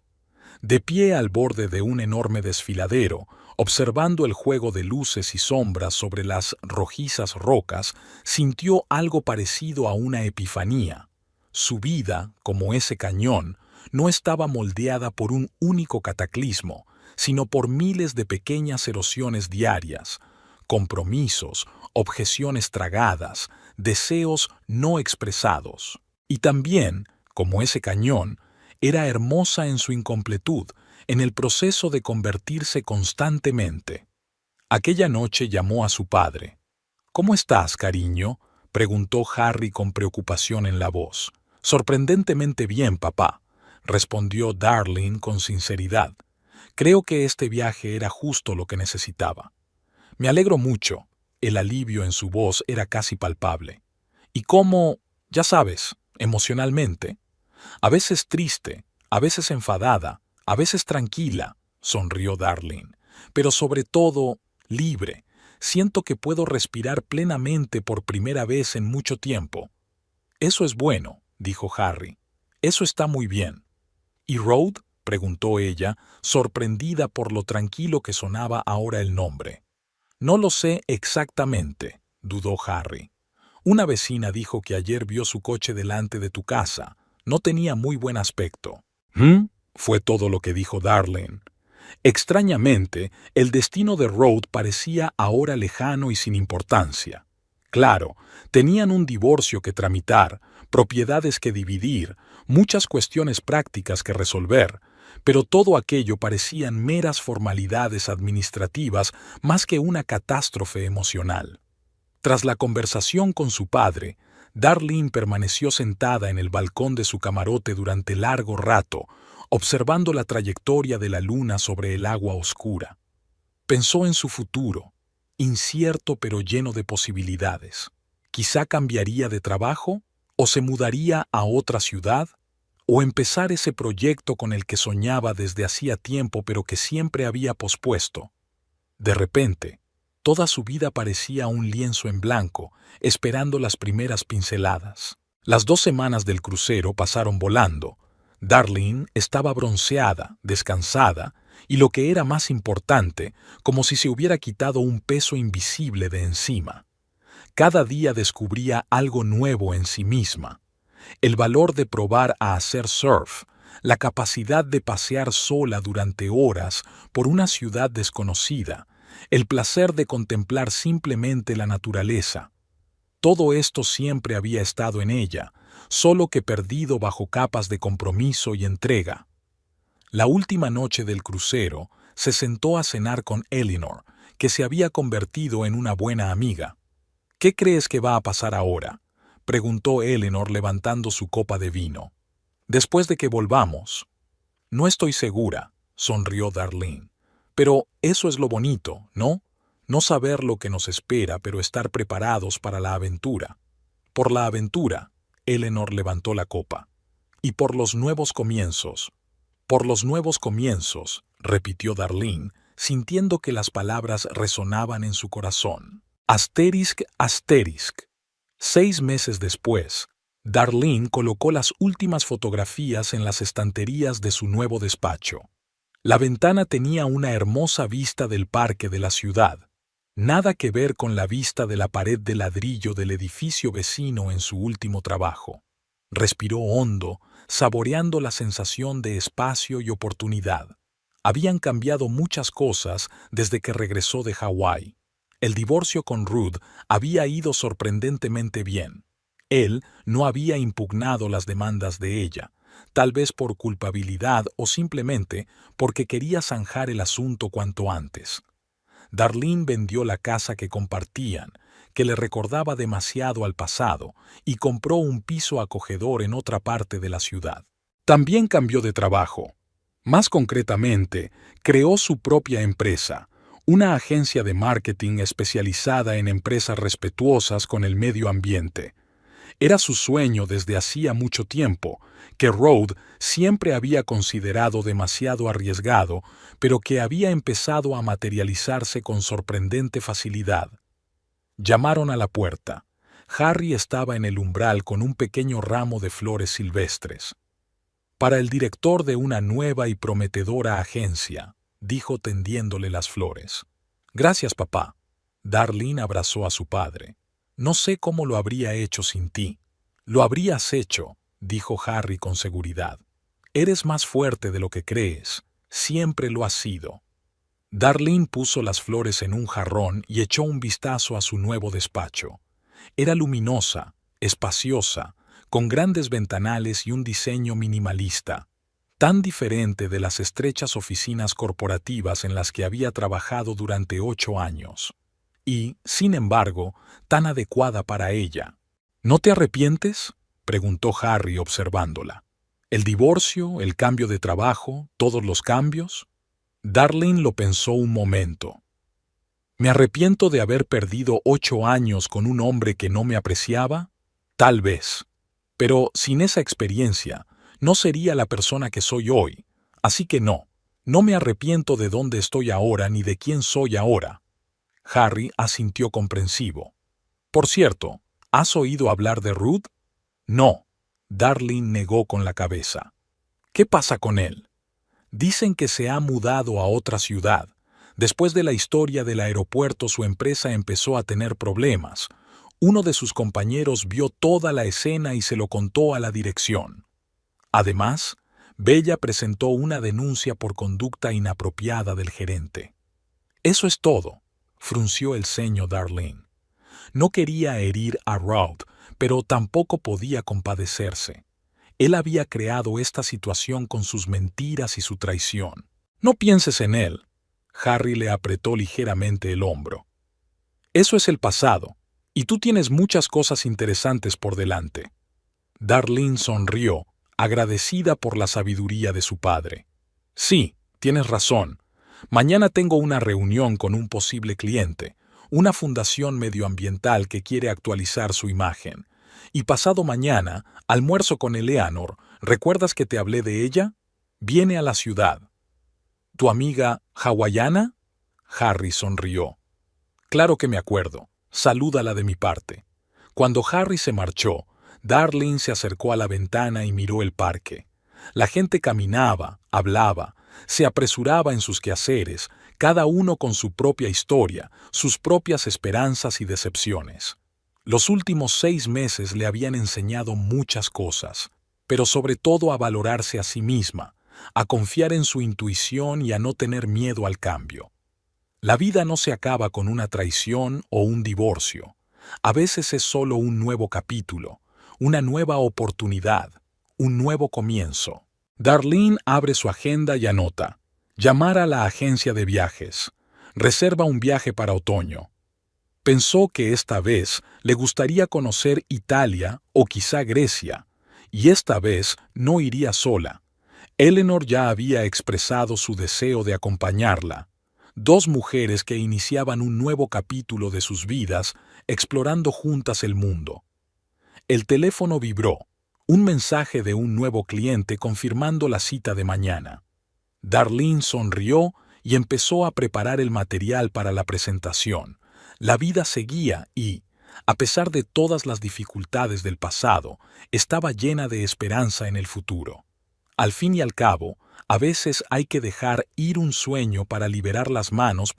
De pie al borde de un enorme desfiladero, observando el juego de luces y sombras sobre las rojizas rocas, sintió algo parecido a una epifanía. Su vida, como ese cañón, no estaba moldeada por un único cataclismo, sino por miles de pequeñas erosiones diarias, compromisos, objeciones tragadas, deseos no expresados. Y también, como ese cañón, era hermosa en su incompletud, en el proceso de convertirse constantemente. Aquella noche llamó a su padre. «¿Cómo estás, cariño?», preguntó Harry con preocupación en la voz. «Sorprendentemente bien, papá», respondió Darlene con sinceridad. «Creo que este viaje era justo lo que necesitaba». «Me alegro mucho». El alivio en su voz era casi palpable. «¿Y cómo, ya sabes, emocionalmente?» «A veces triste, a veces enfadada, a veces tranquila», sonrió Darlene. «Pero sobre todo, libre. Siento que puedo respirar plenamente por primera vez en mucho tiempo». «Eso es bueno», dijo Harry. «Eso está muy bien». «¿Y Rhoda?», preguntó ella, sorprendida por lo tranquilo que sonaba ahora el nombre. «No lo sé exactamente», dudó Harry. «Una vecina dijo que ayer vio su coche delante de tu casa. No tenía muy buen aspecto». «¿Mm?», fue todo lo que dijo Darlene. Extrañamente, el destino de Rhoda parecía ahora lejano y sin importancia. Claro, tenían un divorcio que tramitar, propiedades que dividir, muchas cuestiones prácticas que resolver, pero todo aquello parecían meras formalidades administrativas más que una catástrofe emocional. Tras la conversación con su padre, Darlene permaneció sentada en el balcón de su camarote durante largo rato, observando la trayectoria de la luna sobre el agua oscura. Pensó en su futuro, incierto pero lleno de posibilidades. Quizá cambiaría de trabajo, o se mudaría a otra ciudad, o empezar ese proyecto con el que soñaba desde hacía tiempo pero que siempre había pospuesto. De repente, toda su vida parecía un lienzo en blanco, esperando las primeras pinceladas. Las 2 semanas del crucero pasaron volando. Darlene estaba bronceada, descansada, y lo que era más importante, como si se hubiera quitado un peso invisible de encima. Cada día descubría algo nuevo en sí misma. El valor de probar a hacer surf, la capacidad de pasear sola durante horas por una ciudad desconocida, el placer de contemplar simplemente la naturaleza. Todo esto siempre había estado en ella, solo que perdido bajo capas de compromiso y entrega. La última noche del crucero, se sentó a cenar con Eleanor, que se había convertido en una buena amiga. «¿Qué crees que va a pasar ahora?», preguntó Eleanor levantando su copa de vino. «Después de que volvamos». «No estoy segura», sonrió Darlene. «Pero eso es lo bonito, ¿no? No saber lo que nos espera, pero estar preparados para la aventura». «Por la aventura», Eleanor levantó la copa. «Y por los nuevos comienzos». «Por los nuevos comienzos», repitió Darlene, sintiendo que las palabras resonaban en su corazón. Asterisk, asterisk. 6 meses después, Darlene colocó las últimas fotografías en las estanterías de su nuevo despacho. La ventana tenía una hermosa vista del parque de la ciudad. Nada que ver con la vista de la pared de ladrillo del edificio vecino en su último trabajo. Respiró hondo, saboreando la sensación de espacio y oportunidad. Habían cambiado muchas cosas desde que regresó de Hawái. El divorcio con Ruth había ido sorprendentemente bien. Él no había impugnado las demandas de ella, tal vez por culpabilidad o simplemente porque quería zanjar el asunto cuanto antes. Darlene vendió la casa que compartían, que le recordaba demasiado al pasado, y compró un piso acogedor en otra parte de la ciudad. También cambió de trabajo. Más concretamente, creó su propia empresa, una agencia de marketing especializada en empresas respetuosas con el medio ambiente. Era su sueño desde hacía mucho tiempo, que Rode siempre había considerado demasiado arriesgado, pero que había empezado a materializarse con sorprendente facilidad. Llamaron a la puerta. Harry estaba en el umbral con un pequeño ramo de flores silvestres. «Para el director de una nueva y prometedora agencia», dijo tendiéndole las flores. «Gracias, papá». Darlene abrazó a su padre. «No sé cómo lo habría hecho sin ti». «Lo habrías hecho», dijo Harry con seguridad. «Eres más fuerte de lo que crees. Siempre lo has sido». Darlene puso las flores en un jarrón y echó un vistazo a su nuevo despacho. Era luminosa, espaciosa, con grandes ventanales y un diseño minimalista, tan diferente de las estrechas oficinas corporativas en las que había trabajado durante 8 años. Y, sin embargo, tan adecuada para ella. «¿No te arrepientes?», preguntó Harry observándola. «¿El divorcio, el cambio de trabajo, todos los cambios?» Darlene lo pensó un momento. «¿Me arrepiento de haber perdido 8 años con un hombre que no me apreciaba? Tal vez. Pero sin esa experiencia, no sería la persona que soy hoy. Así que no me arrepiento de dónde estoy ahora ni de quién soy ahora». Harry asintió comprensivo. «Por cierto, ¿has oído hablar de Ruth?» «No», Darlene negó con la cabeza. «¿Qué pasa con él?» «Dicen que se ha mudado a otra ciudad. Después de la historia del aeropuerto, su empresa empezó a tener problemas. Uno de sus compañeros vio toda la escena y se lo contó a la dirección. Además, Bella presentó una denuncia por conducta inapropiada del gerente». «Eso es todo», frunció el ceño Darlene. No quería herir a Ruth, pero tampoco podía compadecerse. Él había creado esta situación con sus mentiras y su traición. «No pienses en él». Harry le apretó ligeramente el hombro. «Eso es el pasado, y tú tienes muchas cosas interesantes por delante». Darlene sonrió, agradecida por la sabiduría de su padre. «Sí, tienes razón. Mañana tengo una reunión con un posible cliente, una fundación medioambiental que quiere actualizar su imagen. Y pasado mañana, almuerzo con Eleanor, ¿Recuerdas que te hablé de ella? Viene a la ciudad. ¿Tu amiga hawaiana? Harry sonrió. Claro que me acuerdo. Salúdala de mi parte. Cuando Harry se marchó, Darlene se acercó a la ventana y miró el parque. La gente caminaba, hablaba, se apresuraba en sus quehaceres, cada uno con su propia historia, sus propias esperanzas y decepciones. Los últimos 6 meses le habían enseñado muchas cosas, pero sobre todo a valorarse a sí misma, a confiar en su intuición y a no tener miedo al cambio. La vida no se acaba con una traición o un divorcio. A veces es solo un nuevo capítulo, una nueva oportunidad, un nuevo comienzo. Darlene abre su agenda y anota: llamar a la agencia de viajes. Reserva un viaje para otoño. Pensó que esta vez le gustaría conocer Italia o quizá Grecia, y esta vez no iría sola. Eleanor ya había expresado su deseo de acompañarla. 2 mujeres que iniciaban un nuevo capítulo de sus vidas, explorando juntas el mundo. El teléfono vibró. Un mensaje de un nuevo cliente confirmando la cita de mañana. Darlene sonrió y empezó a preparar el material para la presentación. La vida seguía y, a pesar de todas las dificultades del pasado, estaba llena de esperanza en el futuro. Al fin y al cabo, a veces hay que dejar ir un sueño para liberar las manos